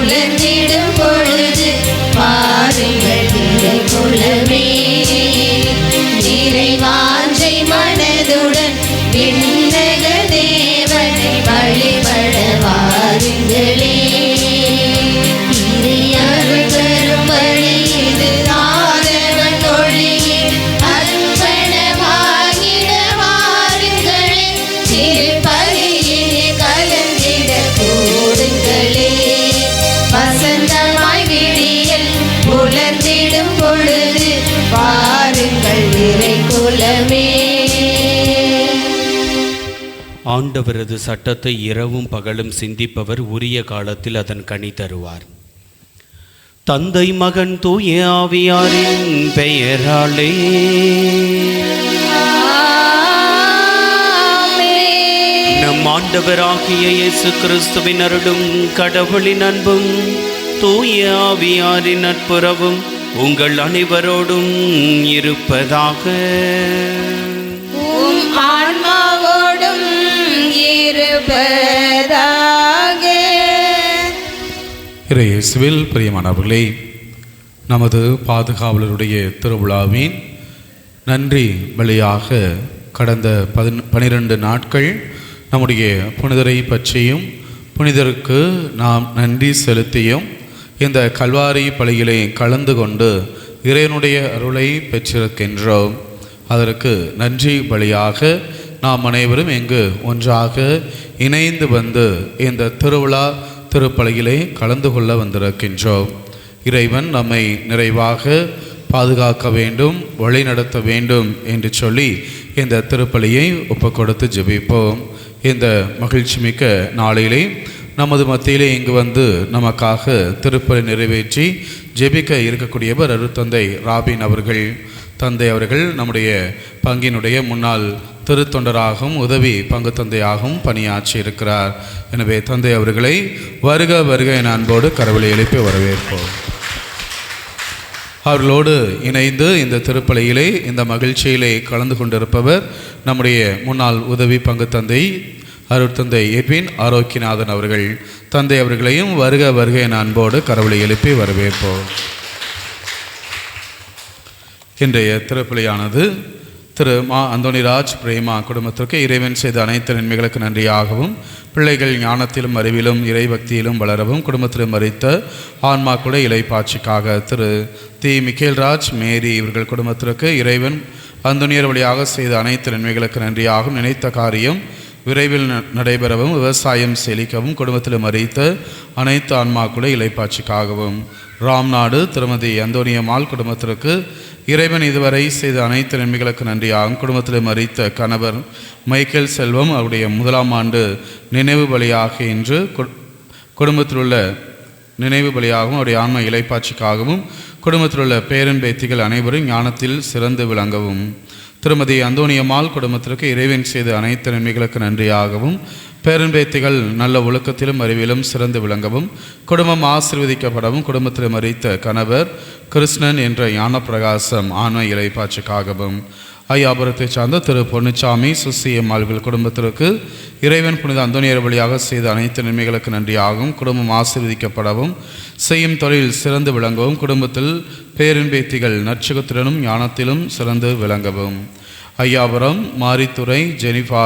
புலர்ந்திடும் பொழுது பாருங்கள் இறை குலமே. இறைவாஞ்சை மனதுடன் விண்ணக தேவனை வழிபட வாருங்களே. இறை அருள் பெறும் வழி இது ஆதவன் ஒளியில் அர்ப்பணமாகிட வாருங்களே. திருப்பலியிலே கலந்திட கூடுங்களே. வசந்தமாய் விடியல் புலர்ந்திடும் பொழுது பாருங்கள் இறை குலமே. ஆண்டவரது சட்டத்தை இரவும் பகலும் சிந்திப்பவர் உரிய காலத்தில் அதன் கனி தருவார். தந்தை மகன் தூய ஆவியாரின் பெயராலே நம் ஆண்டவராகிய இயேசு கிறிஸ்துவின் அருளும் கடவுளின் அன்பும் தூய ஆவியாரின் நட்புறவும் உங்கள் அனைவரோடும் இருப்பதாக. ஆன்மாவோடும் இருப்பதாக. இயேசுவில் பிரியமானவர்களே, நமது பாதுகாவலருடைய திருவிழாவின் நன்றி பலியாக கடந்த 12 நாட்கள் நம்முடைய புனிதரை பற்றியும் புனிதருக்கு நாம் நன்றி செலுத்தியும் இந்த கல்வாரி பலியிலே கலந்து கொண்டு இறைவனுடைய அருளை பெற்றிருக்கின்றோம். அதற்கு நன்றி பலியாக நாம் அனைவரும் இங்கு ஒன்றாக இணைந்து வந்து இந்த திருவிழா திருப்பலியிலே கலந்து கொள்ள வந்திருக்கின்றோம். இறைவன் நம்மை நிறைவாக பாதுகாக்க வேண்டும், வழி நடத்த வேண்டும் என்று சொல்லி இந்த திருப்பலியை ஒப்புக்கொடுத்து ஜெபிப்போம். இந்த மகிழ்ச்சி மிக்க நாளிலே நமது மத்தியிலே இங்கு வந்து நமக்காக திருப்பலி நிறைவேற்றி ஜெபிக்க இருக்கக்கூடியவர் அருட்தந்தை ராபின் அவர்கள். தந்தை அவர்கள் நம்முடைய பங்கினுடைய முன்னாள் திருத்தொண்டராகவும் உதவி பங்கு தந்தையாகவும் பணியாற்றி இருக்கிறார். எனவே தந்தை அவர்களை வருக வருக என அன்போடு கரவொலி எழுப்பி வரவேற்போம். அவர்களோடு இணைந்து இந்த திருப்பலியிலே இந்த மகிழ்ச்சியிலே கலந்து கொண்டிருப்பவர் நம்முடைய முன்னாள் உதவி பங்கு தந்தை அருட்தந்தை எபின் ஆரோக்கியநாதன் அவர்கள். தந்தை அவர்களையும் வருக வருக என அன்போடு கரவொலி எழுப்பி வரவேற்போம். இன்றைய திருப்பலியானது திரு மா அந்தோணிராஜ் பிரேமா குடும்பத்திற்கு இறைவன் செய்த அனைத்து நன்மைகளுக்கு நன்றியாகவும், பிள்ளைகள் ஞானத்திலும் அறிவிலும் இறைபக்தியிலும் வளரவும், குடும்பத்திலும் மறித்த ஆன்மாக்குட இலைப்பாட்சிக்காக திரு தி மிக்கேல்ராஜ் மேரி இவர்கள் குடும்பத்திற்கு இறைவன் அந்தோணியர் வழியாக செய்த அனைத்து நன்மைகளுக்கு நன்றியாகவும், நினைத்த காரியம் விரைவில் நடைபெறவும், விவசாயம் செழிக்கவும், குடும்பத்தில் மறித்த அனைத்து ஆன்மாக்குட இலைப்பாட்சிக்காகவும், ராம்நாடு திருமதி அந்தோணியம்மாள் குடும்பத்திற்கு இறைவன் இதுவரை செய்த அனைத்து நன்மைகளுக்கு நன்றியாகும், குடும்பத்தில் மறித்த கணவர் மைக்கேல் செல்வம் அவருடைய 1ஆம் ஆண்டு நினைவு பலியாக இன்று குடும்பத்தில் உள்ள நினைவு பலியாகவும் அவருடைய ஆன்ம இலைப்பாட்சிக்காகவும், குடும்பத்தில் உள்ள பேரன் பேத்திகள் அனைவரும் ஞானத்தில் சிறந்து விளங்கவும், திருமதி அந்தோணியம்மாள் குடும்பத்திற்கு இறைவன் செய்த அனைத்து நன்மைகளுக்கு நன்றியாகவும், பேரன் பேத்திகள் நல்ல ஒழுக்கத்திலும் அறிவிலும் சிறந்து விளங்கவும், குடும்பம் ஆசீர்வதிக்கப்படவும், குடும்பத்தில் மறித்த கணவர் கிருஷ்ணன் என்ற ஞான பிரகாசம் ஆன்ம இலைப்பாட்சிக்காகவும், ஐயாபுரத்தை சார்ந்த திரு பொன்னுச்சாமி சுசியம்மாள்கள் குடும்பத்திற்கு இறைவன் புனித அந்தோணியர் வழியாக செய்த அனைத்து நன்மைகளுக்கு நன்றியாகவும், குடும்பம் ஆசீர்வதிக்கப்படவும், செய்யும் தொழில் சிறந்து விளங்கவும், குடும்பத்தில் பேரன் பேத்திகள் நற்சுகத்துடனும் ஞானத்திலும் சிறந்து விளங்கவும், ஐயாபுரம் மாரித்துறை ஜெனிஃபா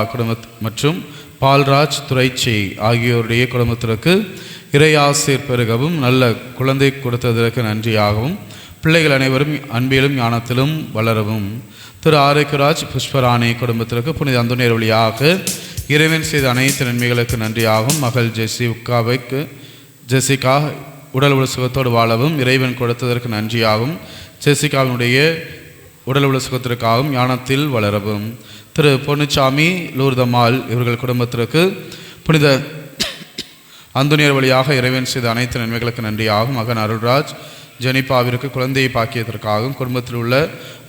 மற்றும் பால்ராஜ் துரைச்சி ஆகியோருடைய குடும்பத்திற்கு இறையாசிர் பெருகவும், நல்ல குழந்தை கொடுத்ததற்கு நன்றியாகவும், பிள்ளைகள் அனைவரும் அன்பிலும் ஞானத்திலும் வளரவும், திரு ஆரோக்கியராஜ் புஷ்பராணி குடும்பத்திற்கு புனித அந்தோணியர் வழியாக இறைவன் செய்த அனைத்து நன்மைகளுக்கு நன்றியாகவும், மகள் ஜெசிகா உடல் உள்ள சுகத்தோடு வாழவும், இறைவன் கொடுத்ததற்கு நன்றியாகவும், ஜெசிகாவினுடைய உடல் உள்ள சுகத்திற்காகவும் ஞானத்தில் வளரவும், திரு பொன்னுச்சாமி லூர்தம்மாள் இவர்கள் குடும்பத்திற்கு புனித அந்தோணியர் வழியாக இறைவன் செய்த அனைத்து நன்மைகளுக்கு நன்றியாகும், மகன் அருள்ராஜ் ஜெனிபாவிற்கு குழந்தையை பாக்கியத்திற்காகவும், குடும்பத்தில் உள்ள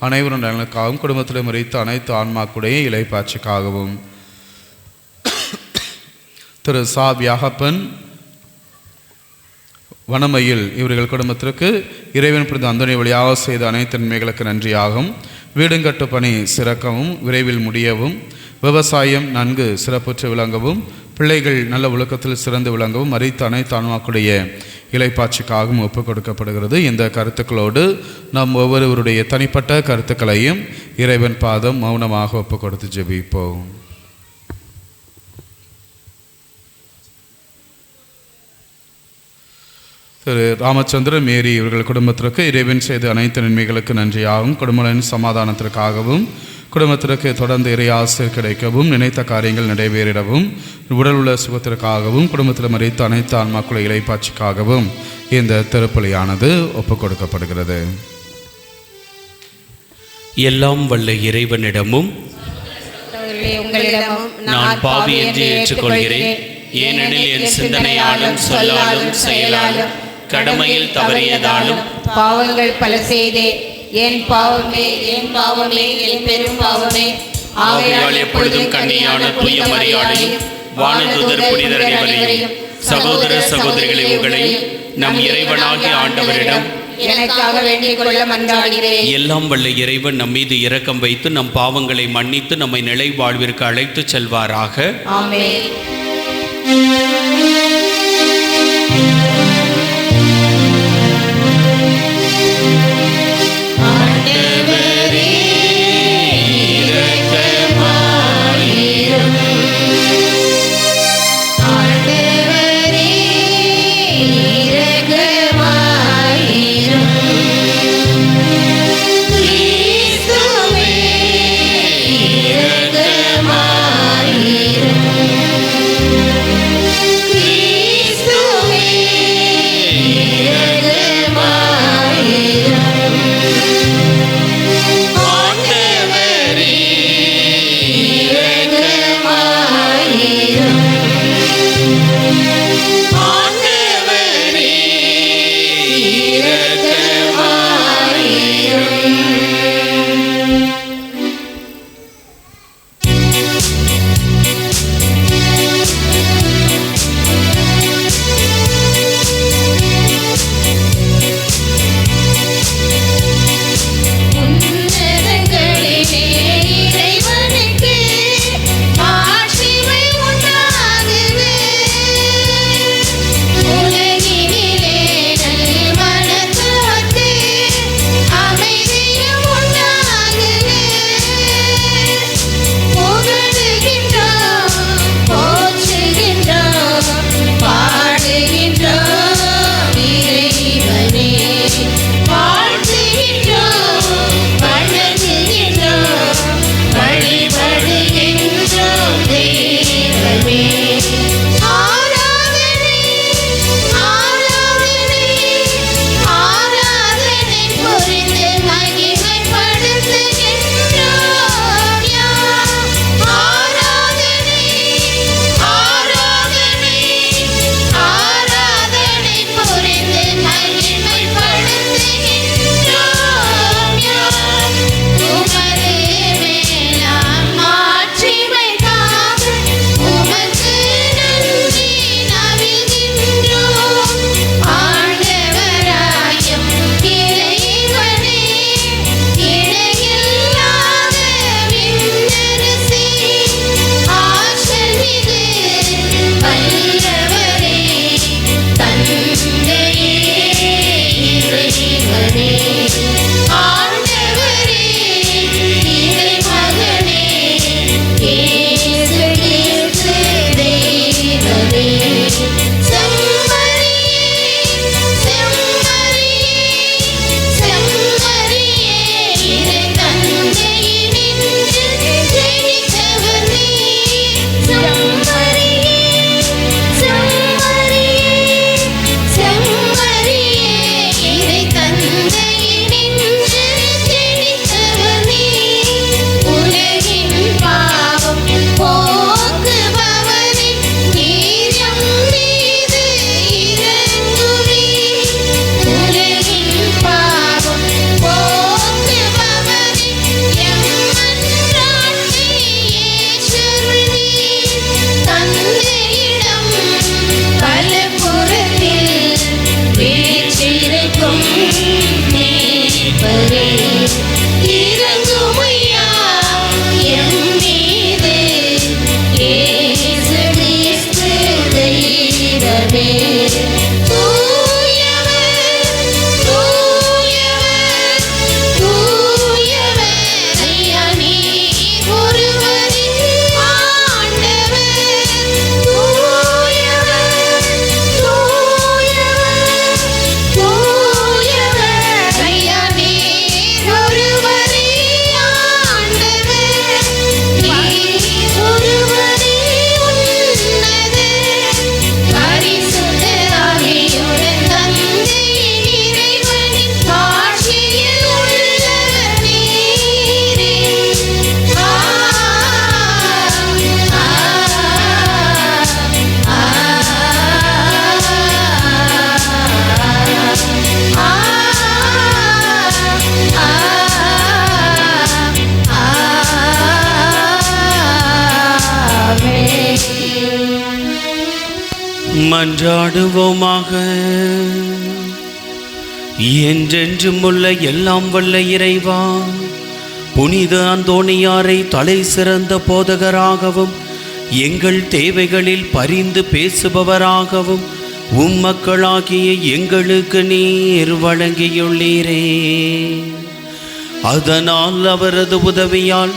அனைவரும் நலனுக்காகவும், குடும்பத்தில் மறித்த அனைத்து ஆன்மாக்குடைய இலைப்பாட்சிக்காகவும், திரு சா வியாகப்பன் வனமையில் இவர்கள் குடும்பத்திற்கு இறைவன் புனித அந்தோணியர் வழியாக செய்த அனைத்து நன்மைகளுக்கு நன்றியாகும், வீடுங்கட்டு பணி சிறக்கவும், விரைவில் முடியவும், விவசாயம் நன்கு சிறப்புற்று விளங்கவும், பிள்ளைகள் நல்ல ஒழுக்கத்தில் சிறந்து விளங்கவும், மறித்த அனைத்து ஆன்மாக்குடைய இலைப்பாட்சிக்காகவும் ஒப்புக் கொடுக்கப்படுகிறது. இந்த கருத்துக்களோடு நம் ஒவ்வொருவருடைய தனிப்பட்ட கருத்துக்களையும் இறைவன் பாதம் மௌனமாக ஒப்புக் கொடுத்து ஜெபிப்போம். திரு ராமச்சந்திரன் மேரி இவர்கள் குடும்பத்திற்கு இறைவன் செய்த அனைத்து நன்மைகளுக்கு நன்றியாகவும் குடும்பங்களின் சமாதானத்திற்காகவும் குடும்பத்திற்கு தொடர்ந்து இறை ஆசிரியர் கிடைக்கவும் நினைத்த காரியங்கள் நடைபெறிடவும் உடல் உள்ள சுகத்திற்காகவும் குடும்பத்தில் மறைத்த அனைத்து ஆன்மாக்களை இலைப்பாட்சிக்காகவும் இந்த திருப்பலியானது ஒப்புக் கொடுக்கப்படுகிறது. எல்லாம் வல்ல இறைவனிடமும் உங்களிடமும் நான் பாவி என்று ஏற்றுக்கொள்கிறேன். ஏனெனில் என் சிந்தனையாலும் சொல்லாலும் செயலாலும் கடமையில் தவறியதாலும் பாவங்கள் பல செய்தே என் பாவமே என் பெரும் பாவமே. ஆகையால் எப்பொழுதும் கன்னியான தூய மரியாதையும் வானதூதர் புனிதர் அனைவரையும் சகோதர சகோதரிகளை உங்களையும் நம் இறைவனாகிய ஆண்டவரிடம் எனக்காக வேண்டிக் கொள்ள மன்றாடுகிறேன். எல்லாம் வல்ல இறைவன் நம் மீது இரக்கம் வைத்து நம் பாவங்களை மன்னித்து நம்மை நிலை வாழ்விற்கு அழைத்து செல்வாராக. ஆமென். மன்றாடுவோமாக. என்றென்றும் உள்ள எல்லாம் வல்ல இறைவா, புனித அந்தோணியாரை தலை சிறந்த போதகராகவும் எங்கள் தேவைகளில் பரிந்து பேசுபவராகவும் மக்களாகிய எங்களுக்கு நீர் வழங்கியுள்ளீரே. அதனால் அவரது உதவியால்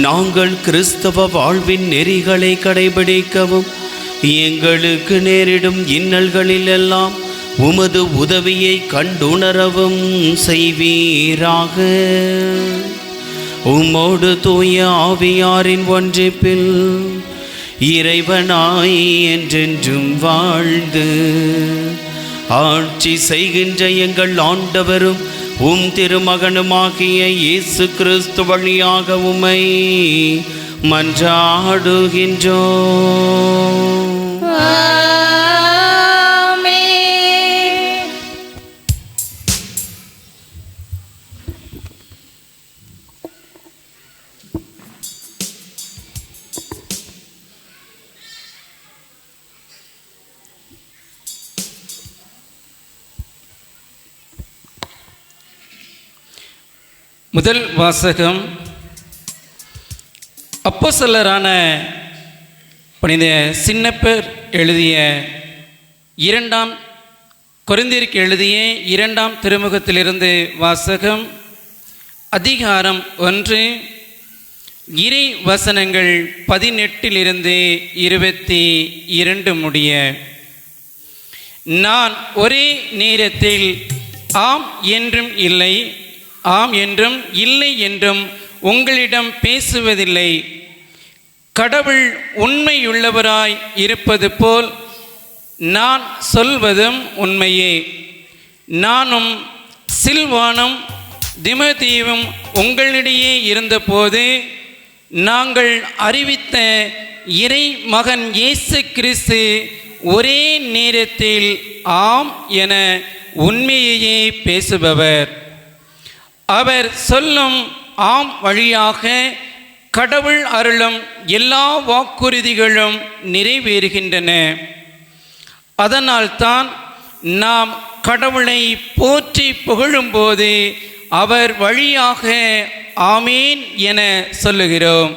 நாங்கள் கிறிஸ்தவ வாழ்வின் நெறிகளை கடைபிடிக்கவும் எங்களுக்கு நேரிடும் இன்னல்களில் எல்லாம் உமது உதவியை கண்டுணரவும் செய்வீராக. உம்மோடு தூய ஆவியாரின் ஒன்றிப்பில் இறைவனாய் என்றென்றும் வாழ்ந்து ஆட்சி செய்கின்ற எங்கள் ஆண்டவரும் திருமகனுமாகிய இயேசு கிறிஸ்து வழியாக உம்மை மன்றாடுகின்றோம். முதல் வாசகம் அப்போஸ்தலரான புனித சின்னப்பர் எழுதிய கொரிந்தியருக்கு எழுதிய 2ஆம் திருமுகத்திலிருந்து வாசகம். அதிகாரம் 1, இறை வசனங்கள் 18 22 முடிய. நான் ஒரே நேரத்தில் ஆம் என்றும் இல்லை, ஆம் என்றும் இல்லை என்றும் உங்களிடம் பேசுவதில்லை. கடவுள் உண்மையுள்ளவராய் இருப்பது போல் நான் சொல்வதும் உண்மையே. நானும் சில்வானும் திமோத்தேயுவும் உங்களிடையே இருந்தபோது நாங்கள் அறிவித்த இறை மகன் இயேசு கிறிஸ்து ஒரே நேரத்தில் ஆம் என உண்மையையே பேசுபவர். அவர் சொல்லும் ஆம் வழியாக கடவுள் அருளும் எல்லா வாக்குறுதிகளும் நிறைவேறுகின்றன. அதனால்தான் நாம் கடவுளை போற்றி புகழும்போது அவர் வழியாக ஆமேன் என சொல்லுகிறோம்.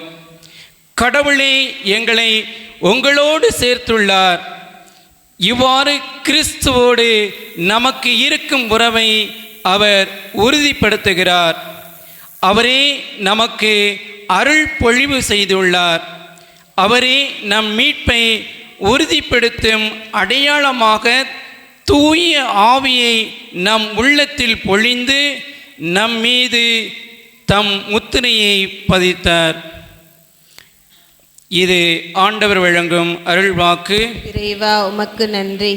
கடவுளே எங்களை உங்களோடு சேர்த்துள்ளார். இவ்வாறு கிறிஸ்துவோடு நமக்கு இருக்கும் உறவை அவர் உறுதிப்படுத்துகிறார். அவரே நமக்கு அருள் பொழிவு செய்துள்ளார். அவரே நம் மீட்பை உறுதிப்படுத்தும் அடையாளமாக தூய ஆவியை நம் உள்ளத்தில் பொழிந்து நம் மீது தம் முத்திரையை பதித்தார். இது ஆண்டவர் வழங்கும் அருள்வாக்கு. இறைவா உமக்கு நன்றி.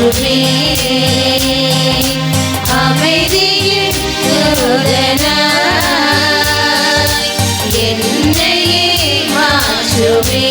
மாற்றுமே அமைதியின் தூதனாய் என்னையே மாற்றுமே.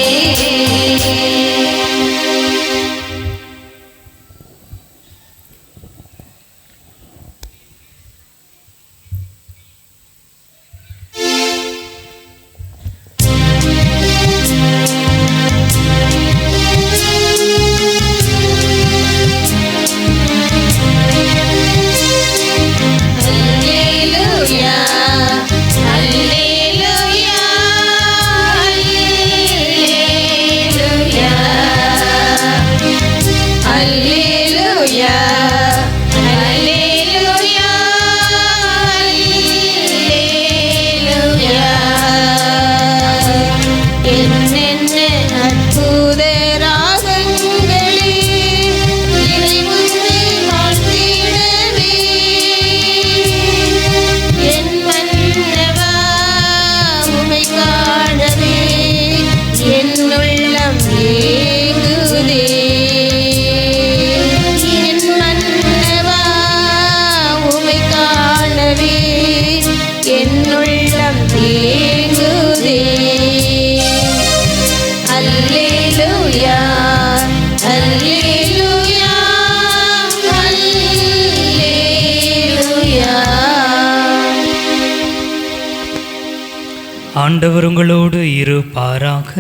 ஆண்டவர் உங்களோடு இருப்பாராக.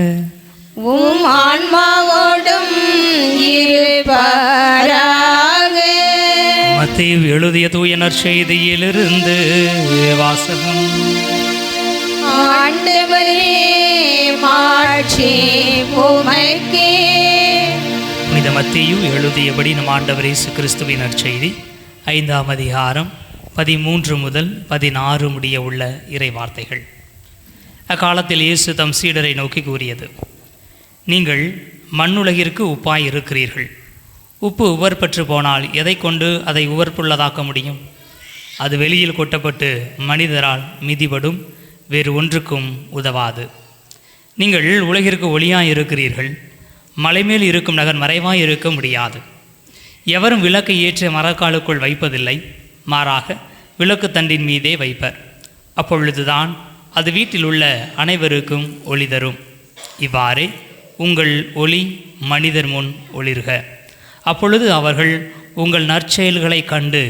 உம் ஆன்மாவோடும் இருப்பாராக. மத்தேயு எழுதிய தூய நற்செய்தியிலிருந்து வாசகம். ஆண்டவரே மாட்சி உமக்கே. புனித மத்தேயு எழுதியபடி நம் ஆண்டவர் இயேசு கிறிஸ்துவின் நற்செய்தி 5ஆம் அதிகாரம் 13 முதல் 16 முடிய உள்ள இறை வார்த்தைகள். அக்காலத்தில் இயேசு தம் சீடரை நோக்கி கூறியது: நீங்கள் மண்ணுலகிற்கு உப்பாய் இருக்கிறீர்கள். உப்பு உவர்பற்று போனால் எதை கொண்டு அதை உவர்ப்புள்ளதாக்க முடியும்? அது வெளியில் கொட்டப்பட்டு மனிதரால் மிதிபடும், வேறு ஒன்றுக்கும் உதவாது. நீங்கள் உலகிற்கு ஒளியாய் இருக்கிறீர்கள். மலைமேல் இருக்கும் நகர் மறைவாய் இருக்க முடியாது. எவரும் விளக்கை ஏற்ற மரக்காலுக்குள் வைப்பதில்லை, மாறாக விளக்கு தண்டின் மீதே வைப்பர். அப்பொழுதுதான் அது வீட்டில் உள்ள அனைவருக்கும் ஒளி தரும். இவ்வாறே உங்கள் ஒளி மனிதர் முன் ஒளிர்க. அப்பொழுது அவர்கள் உங்கள் நற்செயல்களை கண்டு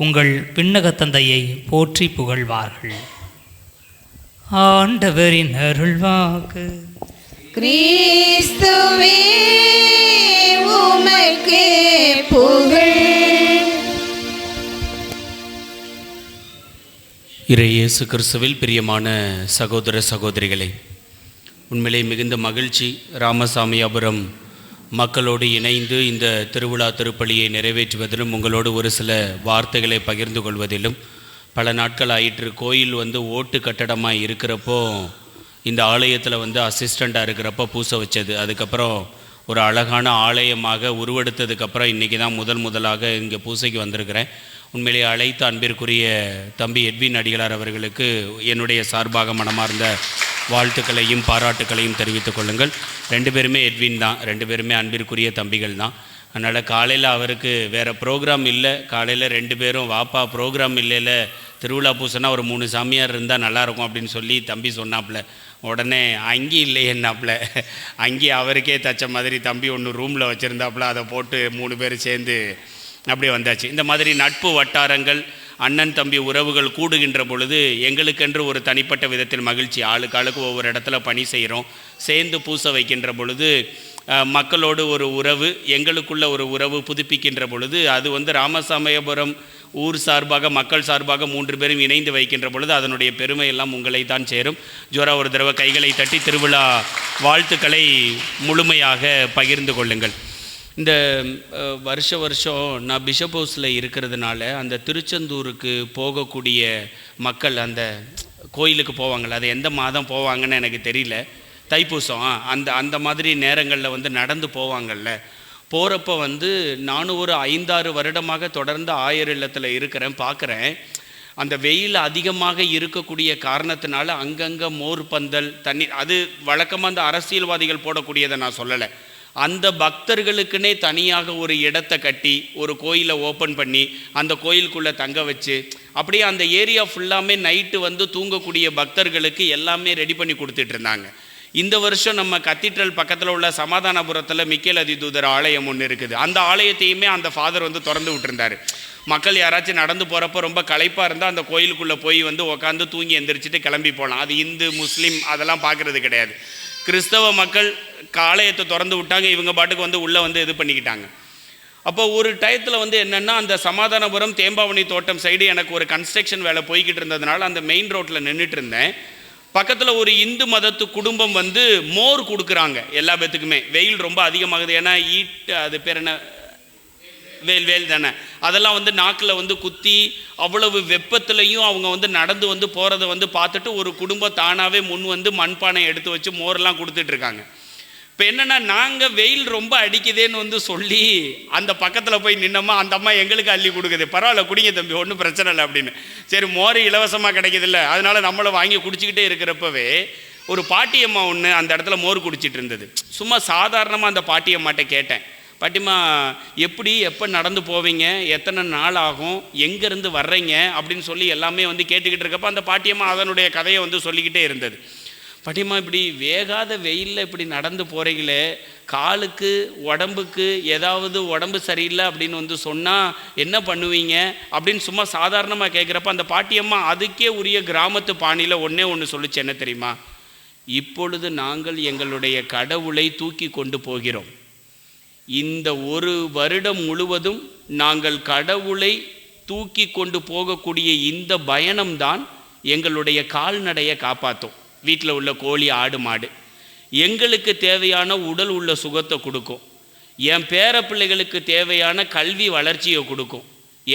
உங்கள் விண்ணக தந்தையை போற்றி புகழ்வார்கள். ஆண்டவரின் அருள்வாக்கு. கிறிஸ்துவே உமக்கு புகழ். இறை இயேசு கிறிஸ்துவில் பிரியமான சகோதர சகோதரிகளே, உண்மையிலே மிகுந்த மகிழ்ச்சி. ராமசாமியாபுரம் மக்களோடு இணைந்து இந்த திருவிழா திருப்பலியை நிறைவேற்றுவதிலும் உங்களோடு ஒரு சில வார்த்தைகளை பகிர்ந்து கொள்வதிலும் பல நாட்கள் ஆயிற்று. கோயில் ஓட்டு கட்டடமாக இருக்கிறப்போ இந்த ஆலயத்தில் அசிஸ்டண்ட்டாக இருக்கிறப்போ பூசை வச்சது. அதுக்கப்புறம் ஒரு அழகான ஆலயமாக உருவெடுத்ததுக்கப்புறம் இன்றைக்கி தான் முதலாக இங்கே பூசைக்கு வந்திருக்கிறேன். உண்மையிலே அழைத்த அன்பிற்குரிய தம்பி எட்வின் அடிகளார் அவர்களுக்கு என்னுடைய சார்பாக மனமார்ந்த வாழ்த்துக்களையும் பாராட்டுக்களையும் தெரிவித்துக் கொள்ளுங்கள். 2 பேருமே எட்வின் தான், 2 பேருமே அன்பிற்குரிய தம்பிகள் தான். அதனால் காலையில் அவருக்கு வேறு ப்ரோக்ராம் இல்லை. காலையில் 2 பேரும் வாப்பா ப்ரோக்ராம் இல்லைல்ல, திருவிழா பூசைனா ஒரு 3 சாமியார் இருந்தால் நல்லாயிருக்கும் அப்படின்னு சொல்லி தம்பி சொன்னாப்புல. உடனே அங்கி இல்லையேன்னாப்புல, அங்கி அவருக்கே தச்ச மாதிரி தம்பி ஒன்று ரூமில் வச்சுருந்தாப்புல, அதை போட்டு 3 பேர் சேர்ந்து அப்படியே வந்தாச்சு. இந்த மாதிரி நட்பு வட்டாரங்கள், அண்ணன் தம்பி உறவுகள் கூடுகின்ற பொழுது எங்களுக்கென்று ஒரு தனிப்பட்ட விதத்தில் மகிழ்ச்சி. ஆளுக்கு ஒவ்வொரு இடத்துல பணி செய்கிறோம். சேர்ந்து பூசை வைக்கின்ற பொழுது மக்களோடு ஒரு உறவு, எங்களுக்குள்ள ஒரு உறவு புதுப்பிக்கின்ற பொழுது அது ராமசாமியாபுரம் ஊர் சார்பாக மக்கள் சார்பாக 3 பேரும் இணைந்து வைக்கின்ற பொழுது அதனுடைய பெருமை எல்லாம் உங்களை தான் சேரும். ஜோரா ஒரு தடவை கைகளை தட்டி திருவிழா வாழ்த்துக்களை முழுமையாக பகிர்ந்து கொள்ளுங்கள். இந்த வருஷம் நான் பிஷப் ஹவுஸில் இருக்கிறதுனால அந்த திருச்செந்தூருக்கு போகக்கூடிய மக்கள் அந்த கோயிலுக்கு போவாங்கள்ல, அது எந்த மாதம் போவாங்கன்னு எனக்கு தெரியல, தைப்பூசம் அந்த மாதிரி நேரங்களில் நடந்து போவாங்கள்ல. போகிறப்ப நானும் ஒரு 5-6 வருடமாக தொடர்ந்து ஆயர் இல்லத்தில் இருக்கிறேன், பார்க்குறேன். அந்த வெயில் அதிகமாக இருக்கக்கூடிய காரணத்தினால அங்கங்கே மோர் பந்தல் தண்ணீர், அது வழக்கமாக அந்த அரசியல்வாதிகள் போடக்கூடியதை நான் சொல்லலை. அந்த பக்தர்களுக்குன்னே தனியாக ஒரு இடத்தை கட்டி ஒரு கோயிலை ஓப்பன் பண்ணி அந்த கோயிலுக்குள்ளே தங்க வச்சு அப்படியே அந்த ஏரியா ஃபுல்லாமே நைட்டு வந்து தூங்கக்கூடிய பக்தர்களுக்கு எல்லாமே ரெடி பண்ணி கொடுத்துட்டு இருந்தாங்க. இந்த வருஷம் நம்ம கத்தீட்ரல் பக்கத்தில் உள்ள சமாதானபுரத்தில் மிக்கேல் அதிதூதர் ஆலயம் ஒன்று இருக்குது. அந்த ஆலயத்தையுமே அந்த ஃபாதர் வந்து திறந்து விட்டுருந்தார். மக்கள் யாராச்சும் நடந்து போகிறப்ப ரொம்ப களைப்பாக இருந்தால் அந்த கோயிலுக்குள்ளே போய் வந்து உட்காந்து தூங்கி எந்திரிச்சிட்டு கிளம்பி போகலாம். அது இந்து முஸ்லீம் அதெல்லாம் பார்க்குறது கிடையாது. கிறிஸ்தவ மக்கள் ஆலயத்தை திறந்து விட்டாங்க, இவங்க பாட்டுக்கு வந்து உள்ளே வந்து இது பண்ணிக்கிட்டாங்க. அப்போ ஒரு டயத்தில் வந்து என்னென்னா, அந்த சமாதானபுரம் தேம்பாவணி தோட்டம் சைடு எனக்கு ஒரு கன்ஸ்ட்ரக்ஷன் வேலை போய்கிட்டு இருந்ததுனால அந்த மெயின் ரோட்டில் நின்றுட்டு இருந்தேன். பக்கத்தில் ஒரு இந்து மதத்து குடும்பம் வந்து மோர் கொடுக்குறாங்க எல்லா பேத்துக்குமே. வெயில் ரொம்ப அதிகமாகுது, ஏன்னா அது பேர் என்ன, வேல் தானே, அதெல்லாம் வந்து நாக்கில் வந்து குத்தி அவ்வளவு வெப்பத்துலையும் அவங்க வந்து நடந்து வந்து போகிறத வந்து பார்த்துட்டு ஒரு குடும்பம் தானாகவே முன் வந்து மண்பானை எடுத்து வச்சு மோரெல்லாம் கொடுத்துட்ருக்காங்க. இப்போ என்னென்னா, நாங்கள் வெயில் ரொம்ப அடிக்குதேன்னு வந்து சொல்லி அந்த பக்கத்தில் போய் நின்னோமா, அந்த அம்மா எங்களுக்கு அள்ளி கொடுக்குது. பரவாயில்ல குடிங்க தம்பி, ஒன்றும் பிரச்சனை இல்லை அப்படின்னு. சரி, மோர் இலவசமாக கிடைக்கிதில்ல, அதனால நம்மளை வாங்கி குடிச்சிக்கிட்டே இருக்கிறப்பவே ஒரு பாட்டியம்மா ஒன்று அந்த இடத்துல மோர் குடிச்சிட்டு இருந்தது. சும்மா சாதாரணமாக அந்த பாட்டியம்மாட்ட கேட்டேன், பாட்டிம்மா எப்போ நடந்து போவீங்க, எத்தனை நாள் ஆகும், எங்கேருந்து வர்றீங்க அப்படின்னு சொல்லி எல்லாமே வந்து கேட்டுக்கிட்டு இருக்கப்போ அந்த பாட்டியம்மா அதனுடைய கதையை வந்து சொல்லிக்கிட்டே இருந்தது. பாட்டிம்மா, இப்படி வேகாத வெயிலில் இப்படி நடந்து போகிறீங்களே, காலுக்கு உடம்புக்கு ஏதாவது உடம்பு சரியில்லை அப்படின்னு வந்து சொன்னால் என்ன பண்ணுவீங்க அப்படின்னு சும்மா சாதாரணமாக கேட்குறப்ப அந்த பாட்டியம்மா அதுக்கே உரிய கிராமத்து பாணியில் ஒன்று சொல்லிச்சு. என்ன தெரியுமா, இப்பொழுது நாங்கள் எங்களுடைய கடவுளை தூக்கி கொண்டு போகிறோம். இந்த ஒரு வருடம் முழுவதும் நாங்கள் கடவுளை தூக்கி கொண்டு போகக்கூடிய இந்த பயணம்தான் எங்களுடைய கால்நடையை காப்பாற்றும். வீட்டில் உள்ள கோழி ஆடு மாடு எங்களுக்கு தேவையான உடல் உள்ள சுகத்தை கொடுக்கும், என் பேர பிள்ளைகளுக்கு தேவையான கல்வி வளர்ச்சியை கொடுக்கும்,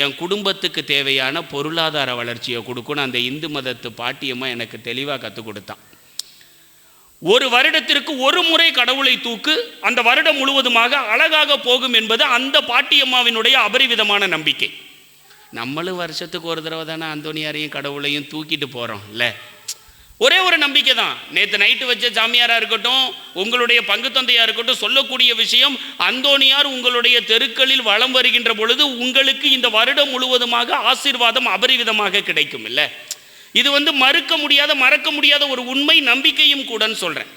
என் குடும்பத்துக்கு தேவையான பொருளாதார வளர்ச்சியை கொடுக்கும்னு அந்த இந்து மதத்து பாட்டியம்மா எனக்கு தெளிவாக கற்றுக் கொடுத்தான். ஒரு வருடத்திற்கு ஒரு முறை கடவுளை தூக்கு, அந்த வருடம் முழுவதுமாக அழகாக போகும் என்பது அந்த பாட்டியம்மாவினுடைய அபரிவிதமான நம்பிக்கை. நம்மளும் வருஷத்துக்கு ஒரு தடவை தானே அந்தோனியாரையும் கடவுளையும் தூக்கிட்டு போகிறோம் இல்லை, ஒரே ஒரு நம்பிக்கை தான். நேற்று நைட்டு வச்ச சாமியாராக இருக்கட்டும், உங்களுடைய பங்கு தந்தையாக இருக்கட்டும், சொல்லக்கூடிய விஷயம், அந்தோனியார் உங்களுடைய தெருக்களில் வலம் வருகின்ற பொழுது உங்களுக்கு இந்த வருடம் முழுவதுமாக ஆசீர்வாதம் அபரிவிதமாக கிடைக்கும் இல்லை. இது வந்து மறுக்க முடியாத ஒரு உண்மை நம்பிக்கையும் கூடன்னு சொல்கிறேன்.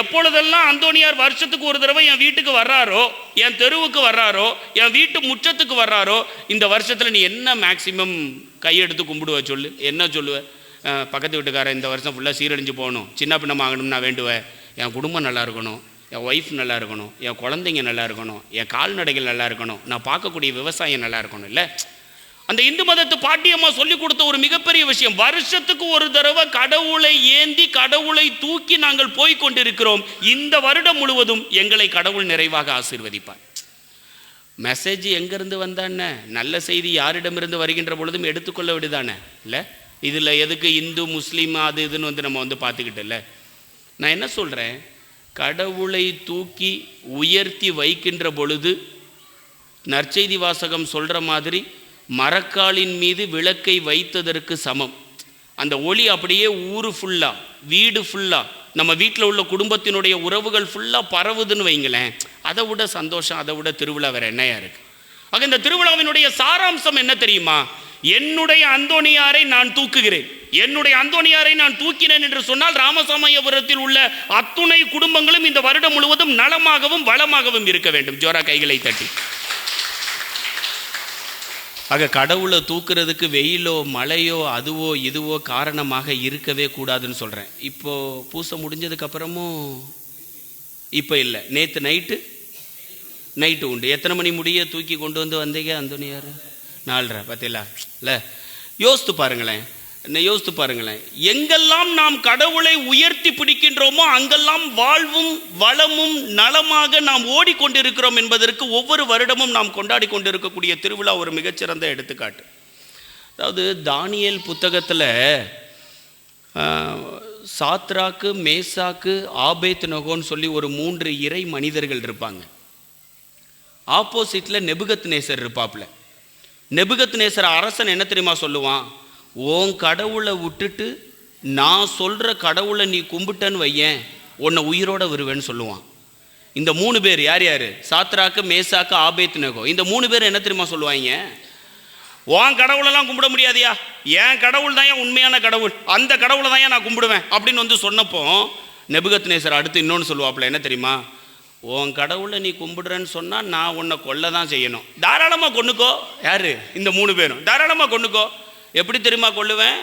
எப்பொழுதெல்லாம் அந்தோனியார் வருஷத்துக்கு ஒரு தடவை என் வீட்டுக்கு வர்றாரோ, என் தெருவுக்கு வர்றாரோ, என் வீட்டு முற்றத்துக்கு வர்றாரோ, இந்த வருஷத்தில் நீ என்ன மேக்சிமம் கையெடுத்து கும்பிடுவ சொல்லு, என்ன சொல்லுவேன்? பக்கத்து வீட்டுக்காரன் இந்த வருஷம் ஃபுல்லாக சீரழிஞ்சு போகணும், சின்ன பின்னம் ஆகணும்னு நான் வேண்டுவேன். என் குடும்பம் நல்லா இருக்கணும், என் ஒய்ஃப் நல்லா இருக்கணும், என் குழந்தைங்க நல்லா இருக்கணும், என் கால்நடைகள் நல்லா இருக்கணும், நான் பார்க்கக்கூடிய விவசாயம் நல்லா இருக்கணும் இல்லை. அந்த இந்து மதத்து பாட்டியம்மா சொல்லி கொடுத்த ஒரு மிகப்பெரிய விஷயம், வருஷத்துக்கு ஒரு தடவை கடவுளை ஏந்தி கடவுளை தூக்கி நாங்கள் போய் கொண்டிருக்கிறோம். இந்த வருடம் முழுவதும் எங்களை கடவுள் நிறைவாக ஆசீர்வதிப்பார். மெசேஜ் எங்கேருந்து வந்தானே, நல்ல செய்தி யாரிடமிருந்து வருகின்ற பொழுதும் எடுத்துக்கொள்ள விடுதானே இல்லை. இதில் எதுக்கு இந்து முஸ்லீம் அது இதுன்னு வந்து நம்ம வந்து பார்த்துக்கிட்டு இல்லை. நான் என்ன சொல்கிறேன், கடவுளை தூக்கி உயர்த்தி வைக்கின்ற பொழுது நற்செய்தி வாசகம் சொல்கிற மாதிரி மரக்காலின் மீது விளக்கை வைத்ததற்கு சமம். அந்த ஒளி அப்படியே ஊர் ஃபுல்லாக, வீடு ஃபுல்லாக, நம்ம வீட்டில் உள்ள குடும்பத்தினுடைய உறவுகள் ஃபுல்லாக பரவுதுன்னு வைங்களேன், அதை விட சந்தோஷம், அதை விட திருவிழா வேறு என்னையா இருக்குது. ஆக இந்த திருவிழாவினுடைய சாராம்சம் என்ன தெரியுமா, என்னுடைய அந்தோனியாரை நான் தூக்குகிறேன், என்னுடைய அந்தோனியாரை நான் தூக்கினேன் என்று சொன்னால் ராமசாமயபுரத்தில் உள்ள அத்துணை குடும்பங்களும் இந்த வருடம் முழுவதும் நலமாகவும் வளமாகவும் இருக்க வேண்டும். ஜோரா கைகளை தட்டி. ஆக கடவுளை தூக்குறதுக்கு வெயிலோ மழையோ அதுவோ இதுவோ காரணமாக இருக்கவே கூடாதுன்னு சொல்கிறேன். இப்போது பூசை முடிஞ்சதுக்கப்புறமும் இப்போ இல்லை, நேற்று நைட்டு உண்டு. எத்தனை மணி முடிய தூக்கி கொண்டு வந்து வந்தீங்க அந்தோனியார்? 4:30 பார்த்தீங்களா இல்லை. யோசித்து பாருங்களேன், எங்கெல்லாம் நாம் கடவுளை உயர்த்தி பிடிக்கின்றோமோ அங்கெல்லாம் வாழ்வும் வளமும் நலமாக நாம் ஓடிக்கொண்டிருக்கிறோம் என்பதற்கு ஒவ்வொரு வருடமும் நாம் கொண்டாடி கொண்டிருக்கக்கூடிய திருவிழா ஒரு மிகச்சிறந்த எடுத்துக்காட்டு. அதாவது தானியேல் புத்தகத்தில் சாத்ராக்கு, மேசாக்கு, ஆபேத்நேகோன்னு சொல்லி ஒரு 3 இறை மனிதர்கள் இருப்பாங்க. ஆப்போசிட்டில் நெபுகத்நேசர் இருப்பாப்புல. நெபுகத்நேசர் அரசன் என்ன தெரியுமா சொல்லுவான், உன் கடவுளை விட்டுட்டு நான் சொல்கிற கடவுளை நீ கும்பிட்டன்னு வையேன், உன்னை உயிரோட வருவேன்னு சொல்லுவான். இந்த 3 பேர் யார் யார்? சாத்ராக்கு, மேசாக்கு, ஆபேத்நேகோ. இந்த 3 பேர் என்ன தெரியுமா சொல்லுவாங்க? உன் கடவுளெல்லாம் கும்பிட முடியாதியா, என் கடவுள் தான் உண்மையான கடவுள், அந்த கடவுளை தான் நான் கும்பிடுவேன் அப்படின்னு வந்து சொன்னப்போ நெபுகத்நேசர் அடுத்து இன்னொன்று சொல்லுவாப்புல, என்ன தெரியுமா? உன் கடவுளை நீ கும்பிடுறேன்னு சொன்னால் நான் உன்னை கொல்ல தான் செய்யணும். தாராளமாக கொன்னுக்கோ. யார்? இந்த 3 பேரும் தாராளமாக கொன்னுக்கோ. எப்படி தெரியுமா கொல்லுவேன்?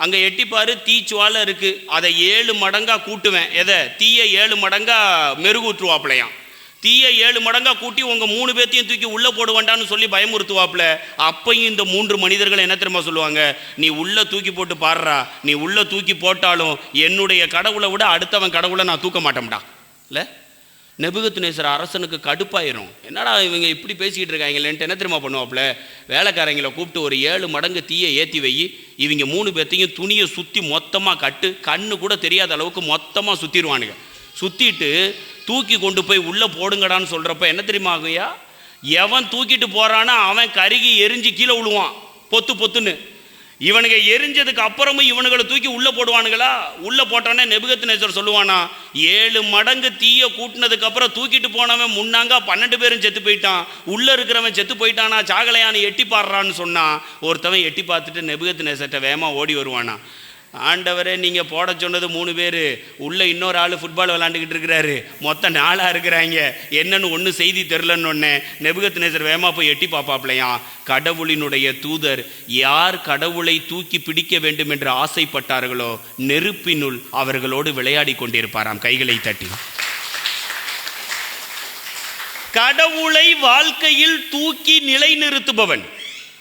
அங்கே எட்டிப்பாரு, தீச்சுவாலை இருக்குது, அதை 7 மடங்காக கூட்டுவேன். எதை? தீயை 7 மடங்காக மெருகூற்றுவாப்பிலையாம். தீயை 7 மடங்காக கூட்டி உங்கள் 3 பேர்த்தையும் தூக்கி உள்ளே போடுவேண்டான்னு சொல்லி பயமுறுத்துவாப்புல. அப்பையும் இந்த 3 மனிதர்கள் என்ன தெரியுமா சொல்லுவாங்க? நீ உள்ளே தூக்கி போட்டு பாடுறா, நீ உள்ளே தூக்கி போட்டாலும் என்னுடைய கடவுளை விட அடுத்தவன் கடவுளை நான் தூக்க மாட்டேன்டா. இல்லை, நெபுகத்நேசர் அரசனுக்கு கடுப்பாயிரும். என்னடா இவங்க இப்படி பேசிக்கிட்டு இருக்காங்களேன்ட்டு என்ன தெரியுமா பண்ணுவாப்புல? வேலைக்காரங்களை கூப்பிட்டு ஒரு 7 மடங்கு தீயை ஏற்றி வை, இவங்க 3 பேர்த்தையும் துணியை சுற்றி மொத்தமாக கட்டு, கண்ணு கூட தெரியாத அளவுக்கு மொத்தமாக சுற்றிடுவானுங்க. சுற்றிட்டு தூக்கி கொண்டு போய் உள்ளே போடுங்கடான்னு சொல்கிறப்ப என்ன தெரியுமா ஆகுயா? எவன் தூக்கிட்டு போகிறான்னா அவன் கருகி எரிஞ்சு கீழே விழுவான் பொத்து பொத்துன்னு. இவனுங்க எரிஞ்சதுக்கு அப்புறமும் இவனுங்களை தூக்கி உள்ளே போடுவானுங்களா? உள்ளே போட்டோன்னே நெபுகத்நேசர் சொல்லுவானா, 7 மடங்கு தீயை கூட்டினதுக்கு அப்புறம் தூக்கிட்டு போனவன் முன்னாங்க 12 பேரும் செத்து போயிட்டான், உள்ளே இருக்கிறவன் செத்து போயிட்டானா, சாகலையான்னு எட்டி பாடுறான்னு சொன்னான். ஒருத்தவன் எட்டி பார்த்துட்டு நெபுகத்நேசர்கிட்ட வேகமாக ஓடி வருவானா, ஆண்டவரே நீங்கள் போட சொன்னது 3 பேர், உள்ளே இன்னொரு ஆள் ஃபுட்பால் விளாண்டுக்கிட்டு இருக்கிறாரு, மொத்தம் 4 இருக்கிறாங்க, என்னன்னு ஒன்று செய்தி தெரிலன்னு ஒன்று. நெபுகத்நேசர் வேகமாக போய் எட்டி பார்ப்பாப்லையாம். கடவுளினுடைய தூதர் யார் கடவுளை தூக்கி பிடிக்க வேண்டும் என்று ஆசைப்பட்டார்களோ நெருப்பினுள் அவர்களோடு விளையாடி கொண்டிருப்பாராம் கைகளை தட்டி. கடவுளை வாழ்க்கையில் தூக்கி நிலைநிறுத்துபவன்,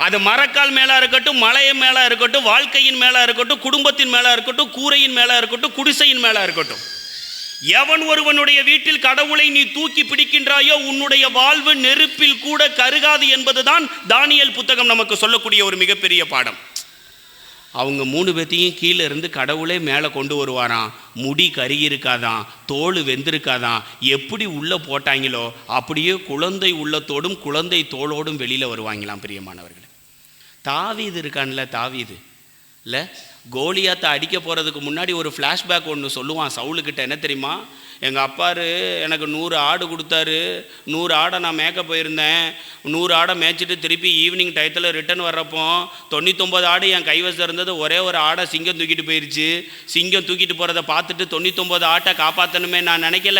அது மரக்கால் மேலே இருக்கட்டும், மலையின் மேலே இருக்கட்டும், வாழ்க்கையின் மேலே இருக்கட்டும், குடும்பத்தின் மேலே இருக்கட்டும், கூரையின் மேலே இருக்கட்டும், குடிசையின் மேலே இருக்கட்டும், எவன் ஒருவனுடைய வீட்டில் கடவுளை நீ தூக்கி பிடிக்கின்றாயோ உன்னுடைய வாழ்வு நெருப்பில் கூட கருகாது என்பதுதான் தானியேல் புத்தகம் நமக்கு சொல்லக்கூடிய ஒரு மிகப்பெரிய பாடம். அவங்க 3 பேர்த்தையும் கீழே இருந்து கடவுளே மேலே கொண்டு வருவாராம். முடி கருகி இருக்காதான், தோல் வெந்திருக்காதான், எப்படி உள்ளே போட்டாங்களோ அப்படியே குழந்தை உள்ளத்தோடும் குழந்தை தோளோடும் வெளியில் வருவாங்களாம். பிரியமானவர்கள், தாவீது இருக்கான்ல, தாவீது இல்லை, கோலியாத்தை அடிக்க போகிறதுக்கு முன்னாடி ஒரு ஃப்ளாஷ்பேக் ஒன்று சொல்லுவான் சவுலுக்கிட்ட. என்ன தெரியுமா? எங்கள் அப்பாரு எனக்கு 100 ஆடு கொடுத்தாரு, 100 ஆடை நான் மேய்க்க போயிருந்தேன், 100 ஆடை மேய்ச்சிட்டு திருப்பி ஈவினிங் டயத்தில் ரிட்டன் வர்றப்போ 99 ஆடு என் கைவசம் இருந்தது, ஒரே ஒரு ஆடை சிங்கம் தூக்கிட்டு போயிடுச்சு. சிங்கம் தூக்கிட்டு போகிறத பார்த்துட்டு 99 ஆட்டை காப்பாற்றணுமே நான் நினைக்கல,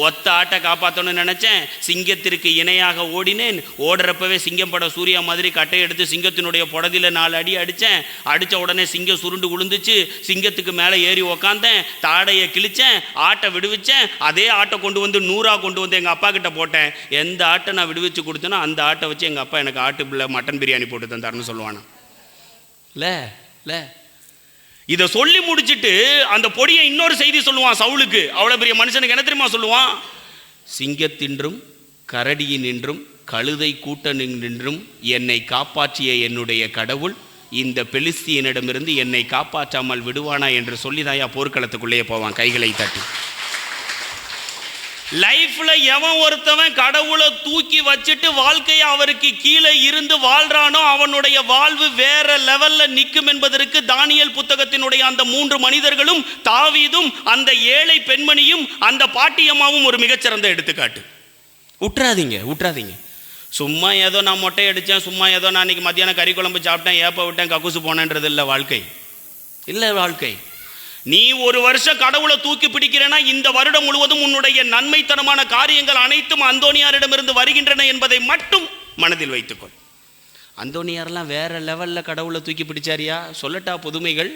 ஒத்த ஆட்டை காப்பாற்றணும்னு நினச்சேன். சிங்கத்திற்கு இணையாக ஓடினேன், ஓடுறப்பவே சிங்கம் படம் சூர்யா மாதிரி கட்டை எடுத்து சிங்கத்தினுடைய புடதியில் 4 அடி அடித்தேன். அடித்த உடனே சிங்கம் சுருண்டு விழுந்துச்சு, சிங்கத்துக்கு மேலே ஏறி உக்காந்தேன், தாடையை கிழிச்சேன், ஆட்டை விடுவிச்சேன், அதே ஆட்டை கொண்டு வந்து 100 கொண்டு வந்து எங்கள் அப்பா கிட்ட போட்டேன். எந்த ஆட்டை நான் விடுவிச்சு கொடுத்தேனோ அந்த ஆட்டை வச்சு எங்கள் அப்பா எனக்கு ஆட்டுக்குள்ள மட்டன் பிரியாணி போட்டு தந்தாருன்னு சொல்லுவானா? இல்லை, இதை சொல்லி முடிச்சுட்டு அந்த பொடியை இன்னொரு செய்தி சொல்லுவான் சவுலுக்கு. அவ்வளோ பெரிய மனுஷனுக்கு என்ன தெரியுமா சொல்லுவான்? சிங்கத்தின்றும் கரடியினின்றும் கழுதை கூட்டணின்றும் என்னை காப்பாற்றிய என்னுடைய கடவுள் இந்த பெலிஸ்தியனிடமிருந்து என்னை காப்பாற்றாமல் விடுவானா என்று சொல்லிதாயா போர்க்களத்துக்குள்ளேயே போவான் கைகளை தட்டி. லைஃப்ல எவன் ஒருத்தவன் கடவுளை தூக்கி வச்சுட்டு வாழ்க்கையை அவருக்கு கீழே இருந்து வாழ்றானோ அவனுடைய வாழ்வு வேற லெவல்ல நிற்கும் என்பதற்கு தானியேல் புத்தகத்தினுடைய அந்த 3 மனிதர்களும், தாவீதும், அந்த ஏழை பெண்மணியும், அந்த பாட்டியம்மாவும் ஒரு மிகச்சிறந்த எடுத்துக்காட்டு. விட்டுறாதீங்க. சும்மா ஏதோ நான் மொட்டை அடித்தேன், சும்மா ஏதோ நான் இன்னைக்கு மத்தியானம் கறி குழம்பு சாப்பிட்டேன், ஏப்ப விட்டேன், கக்கூசு போனேன்றது இல்லை வாழ்க்கை. நீ ஒரு வருஷம் கடவுளை தூக்கி பிடிக்கிறேன்னா இந்த வருடம் முழுவதும் உன்னுடைய நன்மைத்தனமான காரியங்கள் அனைத்தும் அந்தோனியாரிடமிருந்து வருகின்றன என்பதை மட்டும் மனதில் வைத்துக்கொள். அந்தோனியாரெல்லாம் வேற லெவலில் கடவுளை தூக்கி பிடிச்சாரியா? சொல்லட்டா புதுமைகள்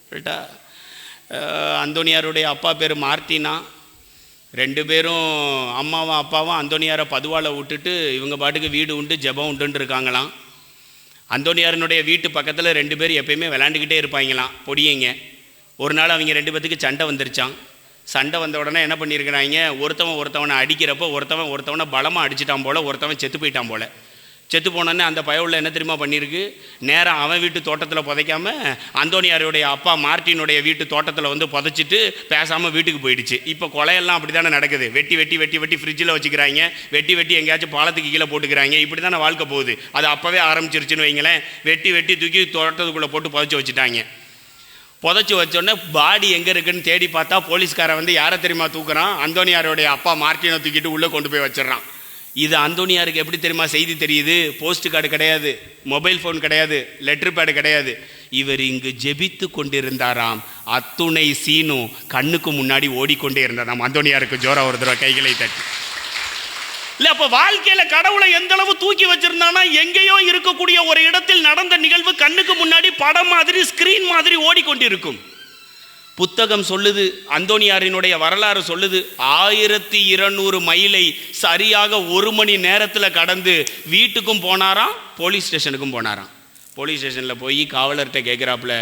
சொல்லட்டா? அந்தோனியாருடைய அப்பா பேர் மார்ட்டினா. 2 பேரும் அம்மாவும் அப்பாவும் அந்தோனியாரை பதுவாலை விட்டுட்டு இவங்க பாட்டுக்கு வீடு உண்டு ஜெபம் உண்டுன்னு இருக்காங்களாம். அந்தோனியாரனுடைய வீட்டு பக்கத்தில் 2 பேர் எப்பயுமே விளாண்டுக்கிட்டே இருப்பாங்களாம், பொடியங்க. ஒரு நாள் அவங்க 2 பேத்துக்கு சண்டை வந்துருச்சான். சண்டை வந்த உடனே என்ன பண்ணியிருக்கிறாங்க, ஒருத்தவனை அடிக்கிறப்போ ஒருத்தவனை பலமாக அடிச்சிட்டான் போல், ஒருத்தவன் செத்து போயிட்டான் போல். செத்து போனோன்னே அந்த பயவுள்ள என்ன தெரியுமா பண்ணியிருக்கு, நேராக அவன் வீட்டு தோட்டத்தில் புதைக்காம அந்தோனியாருடைய அப்பா மார்ட்டினுடைய வீட்டு தோட்டத்தில் வந்து புதைச்சிட்டு பேசாமல் வீட்டுக்கு போயிடுச்சு. இப்போ கொலையெல்லாம் அப்படி தானே நடக்குது. வெட்டி ஃப்ரிட்ஜில் வச்சுக்கிறாங்க, வெட்டி எங்கேயாச்சும் பாலத்துக்கு கீழே போட்டுக்கிறாங்க. இப்படி தானே வாழ்க்கை போகுது. அது அப்போவே ஆரம்பிச்சிருச்சுன்னு வைங்களேன். வெட்டி தூக்கி தோட்டத்துக்குள்ளே போட்டு புதைச்சி வச்சுட்டாங்க. புதைச்சி வச்சோடனே பாடி எங்கே இருக்குன்னு தேடி பார்த்தா போலீஸ்காரன் வந்து யாரை தெரியுமா தூக்குறான்? அந்தோனியாருடைய அப்பா மார்ட்டினை தூக்கிட்டு உள்ளே கொண்டு போய் வச்சிடறான். இது அந்தோனியாருக்கு எப்படி தெரியுமா செய்தி தெரியுது? போஸ்ட் கார்டு கிடையாது, மொபைல் ஃபோன் கிடையாது, லெட்டர் பேடு கிடையாது. இவர் இங்கு ஜெபித்து கொண்டிருந்தாராம். அத்துணை சீனும் கண்ணுக்கு முன்னாடி ஓடிக்கொண்டே இருந்தாராம். அந்தோனியாருக்கு ஜோரா ஒரு தடவை கைகளை தட்டி. இல்லை, அப்போ வாழ்க்கையில் கடவுளை எந்த அளவு தூக்கி வச்சிருந்தானா, எங்கேயோ இருக்கக்கூடிய ஒரு இடத்தில் நடந்த நிகழ்வு கண்ணுக்கு முன்னாடி படம் மாதிரி, ஸ்கிரீன் மாதிரி ஓடிக்கொண்டிருக்கும். புத்தகம் சொல்லுது, அந்தோனியாரினுடைய வரலாறு சொல்லுது, 1200 மைலை சரியாக 1 மணி நேரத்தில் கடந்து வீட்டுக்கும் போனாராம், போலீஸ் ஸ்டேஷனுக்கும் போனாராம். போலீஸ் ஸ்டேஷனில் போய் காவலர்கிட்ட கேட்குறாப்புல,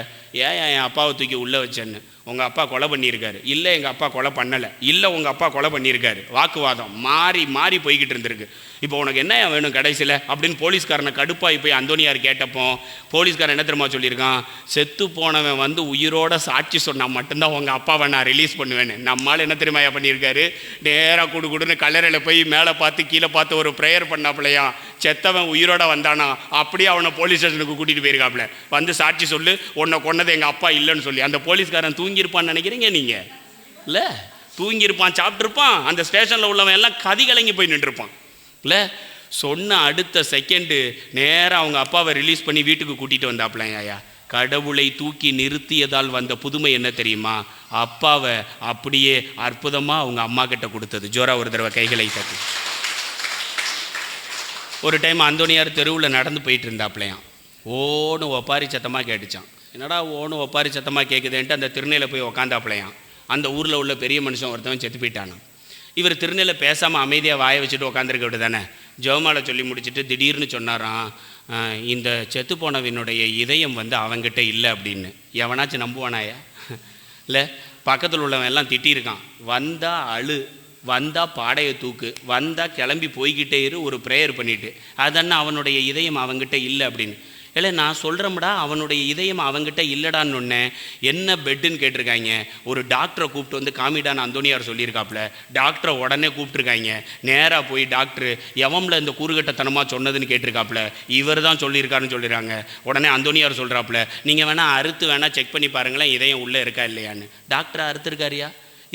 ஏன் என் அப்பாவை தூக்கி உள்ளே வச்சேன்னு. உங்கள் அப்பா கொலை பண்ணியிருக்காரு. இல்லை, எங்கள் அப்பா கொலை பண்ணலை. இல்லை, உங்கள் அப்பா கொலை பண்ணியிருக்காரு. வாக்குவாதம் மாறி மாறி போய்கிட்டு இருந்திருக்கு. இப்போ உனக்கு என்ன வேணும் கடைசியில் அப்படின்னு போலீஸ்காரனை கடுப்பாகி போய் அந்தோனியார் கேட்டப்போ போலீஸ்காரன் என்ன தெரியுமா சொல்லியிருக்கான்? செத்து போனவன் வந்து உயிரோட சாட்சி சொன்னால் மட்டும்தான் உங்கள் அப்பாவை நான் ரிலீஸ் பண்ணுவேன்னு. நம்மளால் என்ன தெரியுமா பண்ணியிருக்காரு? நேராக கொடுன்னு கல்லறையில் போய் மேலே பார்த்து கீழே பார்த்து ஒரு ப்ரேயர் பண்ணாப்பிலையா, செத்தவன் உயிரோட வந்தானா அப்படியே அவனை போலீஸ் ஸ்டேஷனுக்கு கூட்டிகிட்டு போயிருக்காப்புல. வந்து சாட்சி சொல்லு, உன்னை கொன்னது எங்கள் அப்பா இல்லைன்னு சொல்லி. அந்த போலீஸ்காரன் தூங்கியிருப்பான்னு நினைக்கிறீங்க நீங்கள்? இல்லை, தூங்கியிருப்பான், சாப்பிட்ருப்பான். அந்த ஸ்டேஷனில் உள்ளவன் எல்லாம் கதி கலங்கி போய் நின்றுருப்பான். இல்லை, சொன்ன அடுத்த செகண்டு நேராக அவங்க அப்பாவை ரிலீஸ் பண்ணி வீட்டுக்கு கூட்டிகிட்டு வந்தாப்புலையா. ஐயா, கடவுளை தூக்கி நிறுத்தியதால் வந்த புதுமை என்ன தெரியுமா? அப்பாவை அப்படியே அற்புதமாக அவங்க அம்மா கிட்ட கொடுத்தது. ஜோரா ஒரு தடவை கைகளை தட்டி. ஒரு டைம் அந்தோனியார் தெருவில் நடந்து போயிட்டு இருந்தாப்புலையாம். ஓன்னு ஒப்பாரி சத்தமாக கேட்டுச்சான். என்னடா ஓன்னு ஒப்பாரி சத்தமாக கேட்குதுன்ட்டு அந்த திருநெல்லை போய் உக்காந்தாப்புலையாம். அந்த ஊரில் உள்ள பெரிய மனுஷன் ஒருத்தவன் செத்து போயிட்டானான். இவர் திருநெல்லை பேசாமல் அமைதியாக வாயை வச்சுட்டு உக்காந்துருக்க விட்டு தானே ஜெபமாலை சொல்லி முடிச்சுட்டு திடீர்னு சொன்னாராம், இந்த செத்து போனவனுடைய இதயம் வந்து அவங்கிட்ட இல்லை அப்படின்னு. எவனாச்சும் நம்புவானாயா? இல்லை, பக்கத்தில் உள்ளவன் எல்லாம் திட்டியிருக்கான். வந்தால் அழு, வந்தால் பாடையை தூக்கு, வந்தால் கிளம்பி போய்கிட்டே இரு, ஒரு ப்ரேயர் பண்ணிவிட்டு. அதன்னா அவனுடைய இதயம் அவங்ககிட்ட இல்லை அப்படின்னு. இல்லை, நான் சொல்கிறேன்டா அவனுடைய இதயம் அவங்ககிட்ட இல்லைடான்னு ஒன்று. என்ன பெட்டுன்னு கேட்டிருக்காங்க. ஒரு டாக்டரை கூப்பிட்டு வந்து காமிடான்னு அந்தோனியார் சொல்லியிருக்காப்புல. டாக்டரை உடனே கூப்பிட்ருக்காங்க. நேராக போய் டாக்டரு எவம்ல இந்த கூறுகட்டத்தனமாக சொன்னதுன்னு கேட்டிருக்காப்புல. இவர் தான் சொல்லியிருக்காருன்னு சொல்லிடுறாங்க. உடனே அந்தோனியார் சொல்கிறாப்புல, நீங்கள் வேணால் அறுத்து வேணால் செக் பண்ணி பாருங்களேன் இதயம் உள்ளே இருக்கா இல்லையான்னு. டாக்டரை அறுத்துருக்காரியா?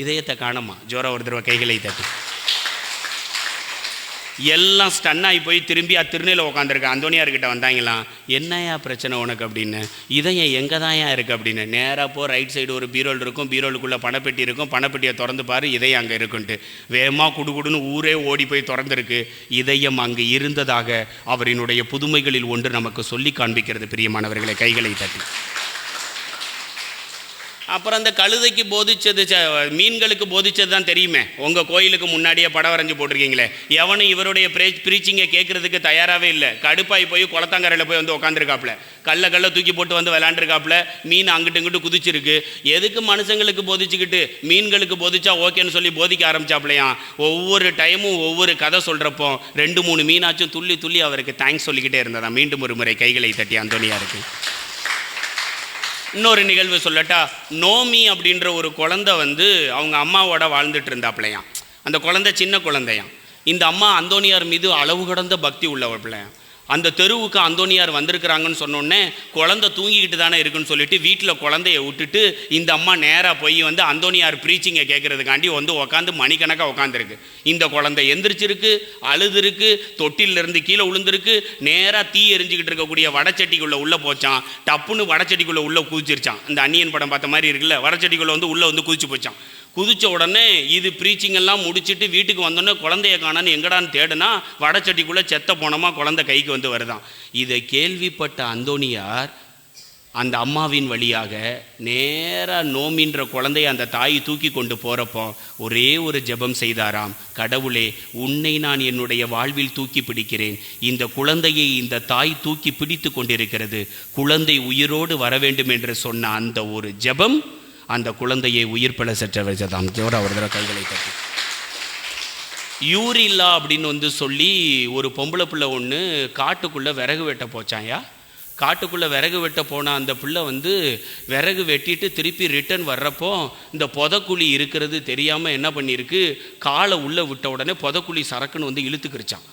இதயத்தை காணமா? ஜோரா ஒரு தடவை கைகளை தட்டி. எல்லாம் ஸ்டன்னாகி போய் திரும்பி திருநெல்லை உட்காந்துருக்க அந்தோனியார்கிட்ட வந்தாங்களாம். என்னையா பிரச்சனை உனக்கு அப்படின்னு. இதயம் எங்கே தான்யா இருக்குது அப்படின்னு. நேராக போ, ரைட் சைடு ஒரு பீரோல் இருக்கும், பீரோலுக்குள்ளே பணப்பெட்டி இருக்கும், பணப்பெட்டியை திறந்து பாரு, இதயம் அங்கே இருக்குன்ட்டு. வேகமாக குடுகுடுன்னு ஊரே ஓடி போய் திறந்துருக்கு. இதயம் அங்கு இருந்ததாக அவரினுடைய புதுமைகளில் ஒன்று நமக்கு சொல்லி காண்பிக்கிறது. பிரியமானவர்களை கைகளை தட்டி. அப்புறம் அந்த கழுதைக்கு போதிச்சது, மீன்களுக்கு போதிச்சது தான் தெரியுமே. உங்கள் கோயிலுக்கு முன்னாடியே படம் வரைஞ்சி போட்டிருக்கீங்களே. எவனும் இவருடைய ப்ரீச்சிங்கை கேட்குறதுக்கு தயாராகவே இல்லை. கடுப்பாகி போய் குளத்தாங்கரையில் போய் வந்து உட்காந்துருக்காப்புல. கல்லை தூக்கி போட்டு வந்து விளாண்டுருக்காப்புல. மீன் அங்கிட்டு இங்கிட்டு குதிச்சிருக்கு. எதுக்கு மனுஷங்களுக்கு போதிச்சுக்கிட்டு மீன்களுக்கு போதிச்சா ஓகேன்னு சொல்லி போதிக்க ஆரம்பிச்சாப்புலையாம். ஒவ்வொரு டைமும் ஒவ்வொரு கதை சொல்கிறப்போ 2-3 மீனாச்சும் துள்ளி துள்ளி அவருக்கு தேங்க்ஸ் சொல்லிக்கிட்டே இருந்ததான். மீண்டும் ஒரு முறை கைகளை தட்டி அந்தோனியாருக்கு. இன்னொரு நிகழ்வு சொல்லட்டா. நோமி அப்படின்ற ஒரு குழந்தை வந்து அவங்க அம்மாவோட வாழ்ந்துட்டு இருந்தாப்பிள்ளையாம். அந்த குழந்தை சின்ன குழந்தையாம். இந்த அம்மா அந்தோனியார் மீது அளவு கடந்த பக்தி உள்ளவ பிள்ளையாம். அந்த தெருவுக்கு அந்தோனியார் வந்திருக்கிறாங்கன்னு சொன்னோடனே குழந்தை தூங்கிக்கிட்டு தானே இருக்குன்னு சொல்லிட்டு வீட்டில் குழந்தைய விட்டுட்டு இந்த அம்மா நேராக போய் வந்து அந்தோனியார் ப்ரீச்சிங்கை கேட்கறதுக்காண்டி வந்து உட்காந்து மணிக்கணக்காக உட்காந்துருக்கு. இந்த குழந்தை எந்திரிச்சிருக்கு, அழுதுருக்கு, தொட்டிலிருந்து கீழே விழுந்திருக்கு. நேராக தீ எரிஞ்சிக்கிட்டு இருக்கக்கூடிய வடச்சட்டிக்குள்ளே உள்ளே போச்சான். டப்புன்னு வடச்சட்டிக்குள்ளே உள்ளே குதிச்சிருச்சான். இந்த அன்னியன் படம் பார்த்த மாதிரி இருக்குல்ல, வடச்சட்டிக்குள்ளே வந்து உள்ளே வந்து குதிச்சு போச்சான். குதிச்ச உடனே இது ப்ரீச்சிங்கெல்லாம் முடிச்சுட்டு வீட்டுக்கு வந்தோடனே குழந்தைய காணான்னு எங்கடான்னு தேடுனா வடச்சட்டிக்குள்ளே செத்த போனோமா குழந்தை கைக்கு வந்து வருதான். இதை கேள்விப்பட்ட அந்தோனியார் அந்த அம்மாவின் வழியாக நேராக நோமின்ற குழந்தைய அந்த தாய் தூக்கி கொண்டு போகிறப்போ ஒரே ஒரு ஜெபம் செய்தாராம். கடவுளே, உன்னை நான் என்னுடைய வாழ்வில் தூக்கி பிடிக்கிறேன். இந்த குழந்தையை இந்த தாய் தூக்கி பிடித்து கொண்டிருக்கிறது. குழந்தை உயிரோடு வர வேண்டும் என்று சொன்ன அந்த ஒரு ஜெபம் அந்த குழந்தையை உயிர் பெற செற்ற வச்சதாம். ஜோரா ஒரு தடவை கைகளை தட்டி. யூரில்லா அப்படின்னு வந்து சொல்லி ஒரு பொம்பளை பிள்ளை ஒன்று காட்டுக்குள்ளே விறகு வெட்ட போச்சாயா. காட்டுக்குள்ளே விறகு வெட்ட போன அந்த பிள்ளை வந்து விறகு வெட்டிட்டு திருப்பி ரிட்டர்ன் வர்றப்போ இந்த புதக்குழி இருக்கிறது தெரியாமல் என்ன பண்ணியிருக்கு, காலை உள்ளே விட்ட உடனே புதக்குழி சரக்குன்னு வந்து இழுத்துக்கிருச்சான்.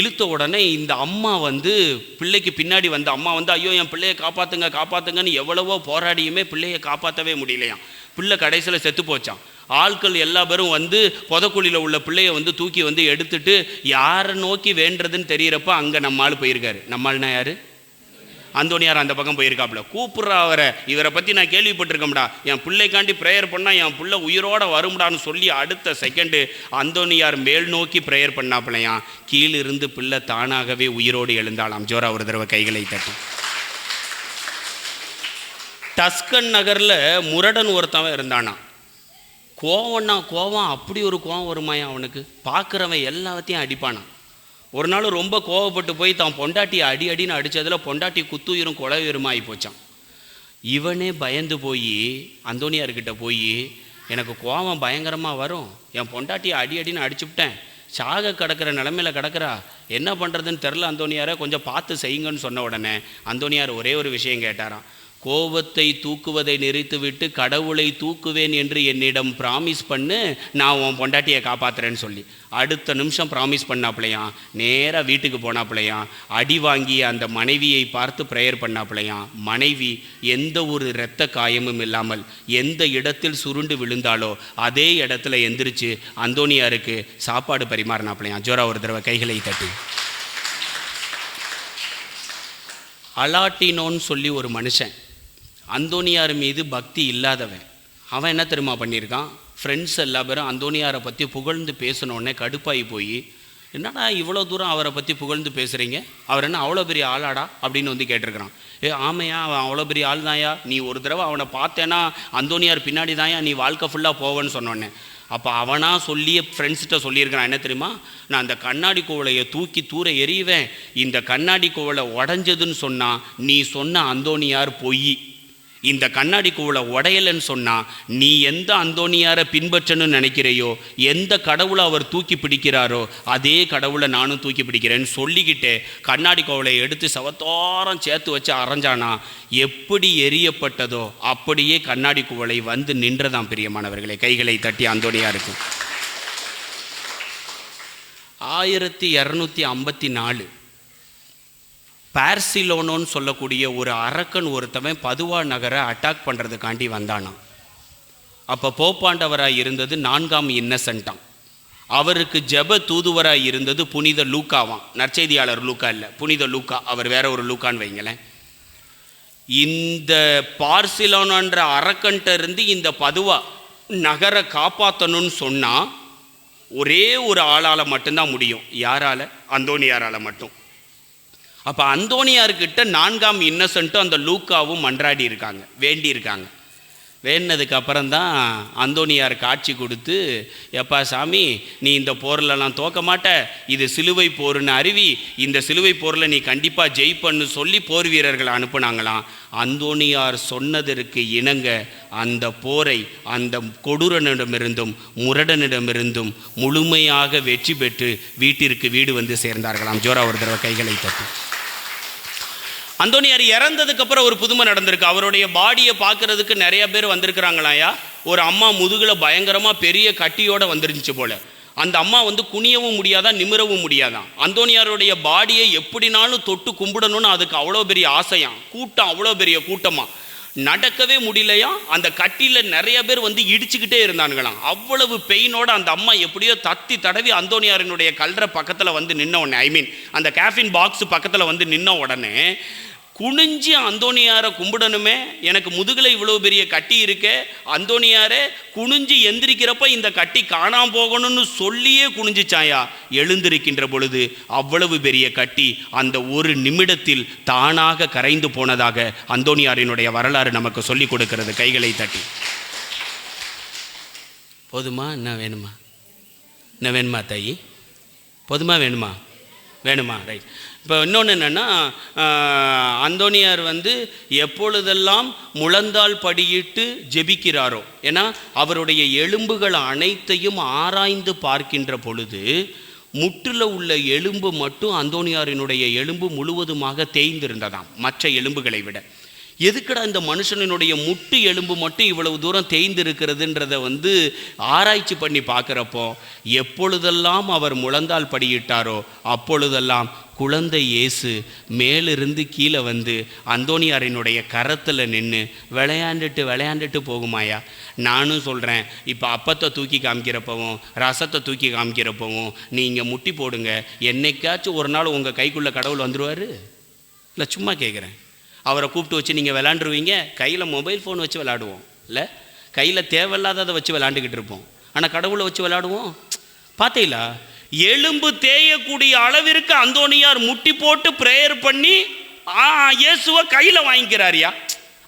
இழுத்த உடனே இந்த அம்மா வந்து பிள்ளைக்கு பின்னாடி வந்த அம்மா வந்து ஐயோ என் பிள்ளையை காப்பாற்றுங்க காப்பாற்றுங்கன்னு எவ்வளவோ போராடியுமே பிள்ளையை காப்பாற்றவே முடியலையாம். பிள்ளை கடைசியில் செத்து போச்சான். ஆட்கள் எல்லா பேரும் வந்து புதக்குழியில் உள்ள பிள்ளையை வந்து தூக்கி வந்து எடுத்துட்டு யாரை நோக்கி வேண்டுறதுன்னு தெரிகிறப்ப அங்கே நம்ம ஆள் போயிருக்காரு. நம்ம ஆள்னா யார்? அந்தோனியார் அந்த பக்கம் போயிருக்காப்புல. கூப்பிட்றா அவரை, இவரை பற்றி நான் கேள்விப்பட்டிருக்கேன்டா, என் பிள்ளைக்காண்டி ப்ரேயர் பண்ணால் என் பிள்ளை உயிரோட வரும்டான்னு சொல்லி அடுத்த செகண்டு அந்தோனியார் மேல் நோக்கி ப்ரேயர் பண்ணாப்பிள்ளையாம். கீழிருந்து பிள்ளை தானாகவே உயிரோடு எழுந்தாலாம். ஜோரா ஒரு தடவை கைகளை தட்டி. டஸ்கன் நகரில் முரடன் ஒருத்தவன் இருந்தானா. கோவம் அப்படி ஒரு கோவம் வருமாயா அவனுக்கு. பார்க்குறவன் எல்லாத்தையும் அடிப்பானான். ஒரு நாள் ரொம்ப கோவப்பட்டு போய் தான் பொண்டாட்டியை அடின்னு அடித்ததில் பொண்டாட்டி குத்துயிரும் கொலையுயிருமாகி போச்சான். இவனே பயந்து போய் அந்தோனியார்கிட்ட போய் எனக்கு கோவம் பயங்கரமாக வரும், என் பொண்டாட்டியை அடின்னு அடிச்சுவிட்டேன், சாக கிடக்கிற நிலமையில் கிடக்கிறா, என்ன பண்ணுறதுன்னு தெரில அந்தோனியாரை, கொஞ்சம் பார்த்து செய்யுங்கன்னு சொன்ன உடனே அந்தோனியார் ஒரே ஒரு விஷயம் கேட்டாராம். கோபத்தை தூக்குவதை நிறுத்திவிட்டு கடவுளை தூக்குவேன் என்று என்னிடம் ப்ராமிஸ் பண்ணு, நான் உன் பொண்டாட்டியை காப்பாற்றுறேன்னு சொல்லி அடுத்த நிமிஷம் ப்ராமிஸ் பண்ணாப்பிள்ளையாம். நேராக வீட்டுக்கு போனாப்பிள்ளையாம். அடி வாங்கி அந்த மனைவியை பார்த்து ப்ரேயர் பண்ணாப்பிள்ளையாம். மனைவி எந்த ஒரு இரத்த காயமும் இல்லாமல் எந்த இடத்தில் சுருண்டு விழுந்தாலோ அதே இடத்துல எந்திரிச்சு அந்தோனியாருக்கு சாப்பாடு பரிமாறினாப்பிள்ளையாம். ஜோரா ஒரு தடவை கைகளை தட்டி. அலாட்டினோன்னு சொல்லி ஒரு மனுஷன், அந்தோனியார் மீது பக்தி இல்லாதவன். அவன் என்ன தெரியுமா பண்ணியிருக்கான், ஃப்ரெண்ட்ஸ் எல்லா பேரும் அந்தோனியாரை பற்றி புகழ்ந்து பேசினோடனே கடுப்பாகி போய், என்னடா இவ்வளோ தூரம் அவரை பற்றி புகழ்ந்து பேசுகிறீங்க, அவர் என்ன அவ்வளோ பெரிய ஆளாடா அப்படின்னு வந்து கேட்டிருக்கிறான். ஆமையா, அவன் அவ்வளோ பெரிய ஆள் தான்யா, நீ ஒரு தடவை அவனை பார்த்தேன்னா அந்தோனியார் பின்னாடி தான்யா நீ வாழ்க்கை ஃபுல்லாக போவேன்னு சொன்னோன்னே. அப்போ அவனாக சொல்லியே ஃப்ரெண்ட்ஸ்கிட்ட சொல்லியிருக்கிறான், என்ன தெரியுமா, நான் அந்த கண்ணாடி குவளையை தூக்கி தூர எறிவேன், இந்த கண்ணாடி குவளை உடஞ்சதுன்னு சொன்னால் நீ சொன்ன அந்தோனியார் பொய், இந்த கண்ணாடி குவளை உடையலைன்னு சொன்னால் நீ எந்த அந்தோனியாரை பின்பற்றன்னு நினைக்கிறையோ, எந்த கடவுளை அவர் தூக்கி பிடிக்கிறாரோ அதே கடவுளை நானும் தூக்கி பிடிக்கிறேன்னு சொல்லிக்கிட்டே கண்ணாடி குவளையை எடுத்து சவத்தோரம் சேர்த்து வச்சு அரைஞ்சானா, எப்படி எரியப்பட்டதோ அப்படியே கண்ணாடி குவளை வந்து நின்றதாம். பிரியமானவர்களே, கைகளை தட்டி அந்தோனியாருக்கு. 1254 பார்சிலோனோன்னு சொல்லக்கூடிய ஒரு அரக்கன் ஒருத்தவன் பதுவா நகரை அட்டாக் பண்ணுறதுக்காண்டி வந்தானான். அப்போ போப்பாண்டவராக இருந்தது 4ஆம் இன்னசென்ட்டாம். அவருக்கு ஜெப தூதுவராக இருந்தது புனித லூக்காவாம். நற்செய்தியாளர் லூக்கா இல்லை, புனித லூக்கா. அவர் வேற ஒரு லூக்கான்னு வைங்களேன். இந்த பார்சிலோனன்ற அரக்கன்ட்ட இருந்து இந்த பதுவா நகரை காப்பாற்றணும்னு சொன்னால் ஒரே ஒரு ஆளால் மட்டும்தான் முடியும். யாரால்? அந்தோனியாரால் மட்டும். அப்போ அந்தோனியார்கிட்ட 4ஆம் இன்னசென்ட்டும் அந்த லூக்காவும் மன்றாடி இருக்காங்க, வேண்டியிருக்காங்க. வேண்டினதுக்கு அப்புறம்தான் அந்தோனியார் காட்சி கொடுத்து, எப்பா சாமி, நீ இந்த போர்லலாம் தோக்க மாட்ட, இது சிலுவை போர்னு அறிவி, இந்த சிலுவை போரில் நீ கண்டிப்பாக ஜெயிப்பன்னு சொல்லி போர் வீரர்களை அனுப்புனாங்களாம். அந்தோனியார் சொன்னதற்கு இணங்க அந்த போரை அந்த கொடூரனிடமிருந்தும் முரடனிடமிருந்தும் முழுமையாக வெற்றி பெற்று வீட்டிற்கு வீடு வந்து சேர்ந்தார்களாம். ஜோரா ஒரு தடவை கைகளை தட்டி. அந்தோனியார் இறந்ததுக்கு அப்புறம் ஒரு புதுமை நடந்திருக்கு. அவருடைய பாடியை பார்க்கறதுக்கு நிறைய பேர் வந்திருக்கிறாங்களாயா. ஒரு அம்மா முதுகுல பயங்கரமாக பெரிய கட்டியோட வந்துருந்துச்சு போல. அந்த அம்மா வந்து குனியவும் முடியாதான், நிமிரவும் முடியாதான். அந்தோனியாருடைய பாடியை எப்படினாலும் தொட்டு கும்பிடணும்னு அதுக்கு அவ்வளோ பெரிய ஆசையாம். கூட்டம் அவ்வளோ பெரிய கூட்டமாக, நடக்கவே முடியலையா. அந்த கட்டியில் நிறைய பேர் வந்து இடிச்சுக்கிட்டே இருந்தானுங்களாம். அவ்வளவு பெயினோட அந்த அம்மா எப்படியோ தத்தி தடவி அந்தோனியாரினுடைய கல்ற பக்கத்தில் வந்து நின்ன உடனே, அந்த கேஃபின் பாக்ஸ் பக்கத்தில் வந்து நின்ன உடனே குனிஞ்சு அந்தோனியாரை கும்பிடணுமே, எனக்கு முதுகில் இவ்வளோ பெரிய கட்டி இருக்கே, அந்தோனியாரே குனிஞ்சு எந்திரிக்கிறப்ப இந்த கட்டி காணாமல் போகணும்னு சொல்லியே குனிஞ்சிச்சாயா. எழுந்திருக்கின்ற பொழுது அவ்வளவு பெரிய கட்டி அந்த ஒரு நிமிடத்தில் தானாக கரைந்து போனதாக அந்தோனியாரினுடைய வரலாறு நமக்கு சொல்லிக் கொடுக்கிறது. கைகளை தட்டி. போதுமா? என்ன வேணுமா? என்ன வேணுமா தாயி? போதுமா? வேணுமா? வேணுமா? ரைட். இப்போ இன்னொன்று என்னென்னா, அந்தோனியார் வந்து எப்பொழுதெல்லாம் முழந்தால் படியிட்டு ஜெபிக்கிறாரோ, ஏன்னா அவருடைய எலும்புகள் அனைத்தையும் ஆராய்ந்து பார்க்கின்ற பொழுது முட்டில் உள்ள எலும்பு மட்டும் அந்தோனியாரினுடைய எலும்பு முழுவதுமாக தேய்ந்திருந்ததாம் மற்ற எலும்புகளை விட. எதுக்கடா இந்த மனுஷனுடைய முட்டு எலும்பு மட்டும் இவ்வளவு தூரம் தேய்ந்திருக்கிறதுன்றதை ஆராய்ச்சி பண்ணி பார்க்குறப்போ, எப்பொழுதெல்லாம் அவர் முழந்தால் படியிட்டாரோ அப்பொழுதெல்லாம் குழந்தை இயேசு மேலிருந்து கீழே அந்தோனியாரினுடைய கரத்தில் நின்று விளையாண்டுட்டு போகுமாயா. நானும் சொல்கிறேன், இப்போ அப்பத்தை தூக்கி காமிக்கிறப்பவும் ரசத்தை தூக்கி காமிக்கிறப்பவும் நீங்கள் முட்டி போடுங்க, என்னைக்காச்சும் ஒரு நாள் உங்கள் கைக்குள்ளே கடவுள் வந்துடுவார்? இல்லை, சும்மா கேட்குறேன். அவரை கூப்பிட்டு வச்சு நீங்கள் விளாண்டுருவீங்க, கையில் மொபைல் ஃபோன் வச்சு விளாடுவோம், இல்லை கையில் தேவையில்லாததை வச்சு விளாண்டுக்கிட்டு இருப்போம். ஆனால் கடவுளை வச்சு விளாடுவோம். பார்த்தீங்களா, எலும்பு தேயக்கூடிய அளவிற்கு அந்தோனியார் முட்டி போட்டு ப்ரேயர் பண்ணி இயேசுவை கையில் வாங்கிக்கிறாரியா.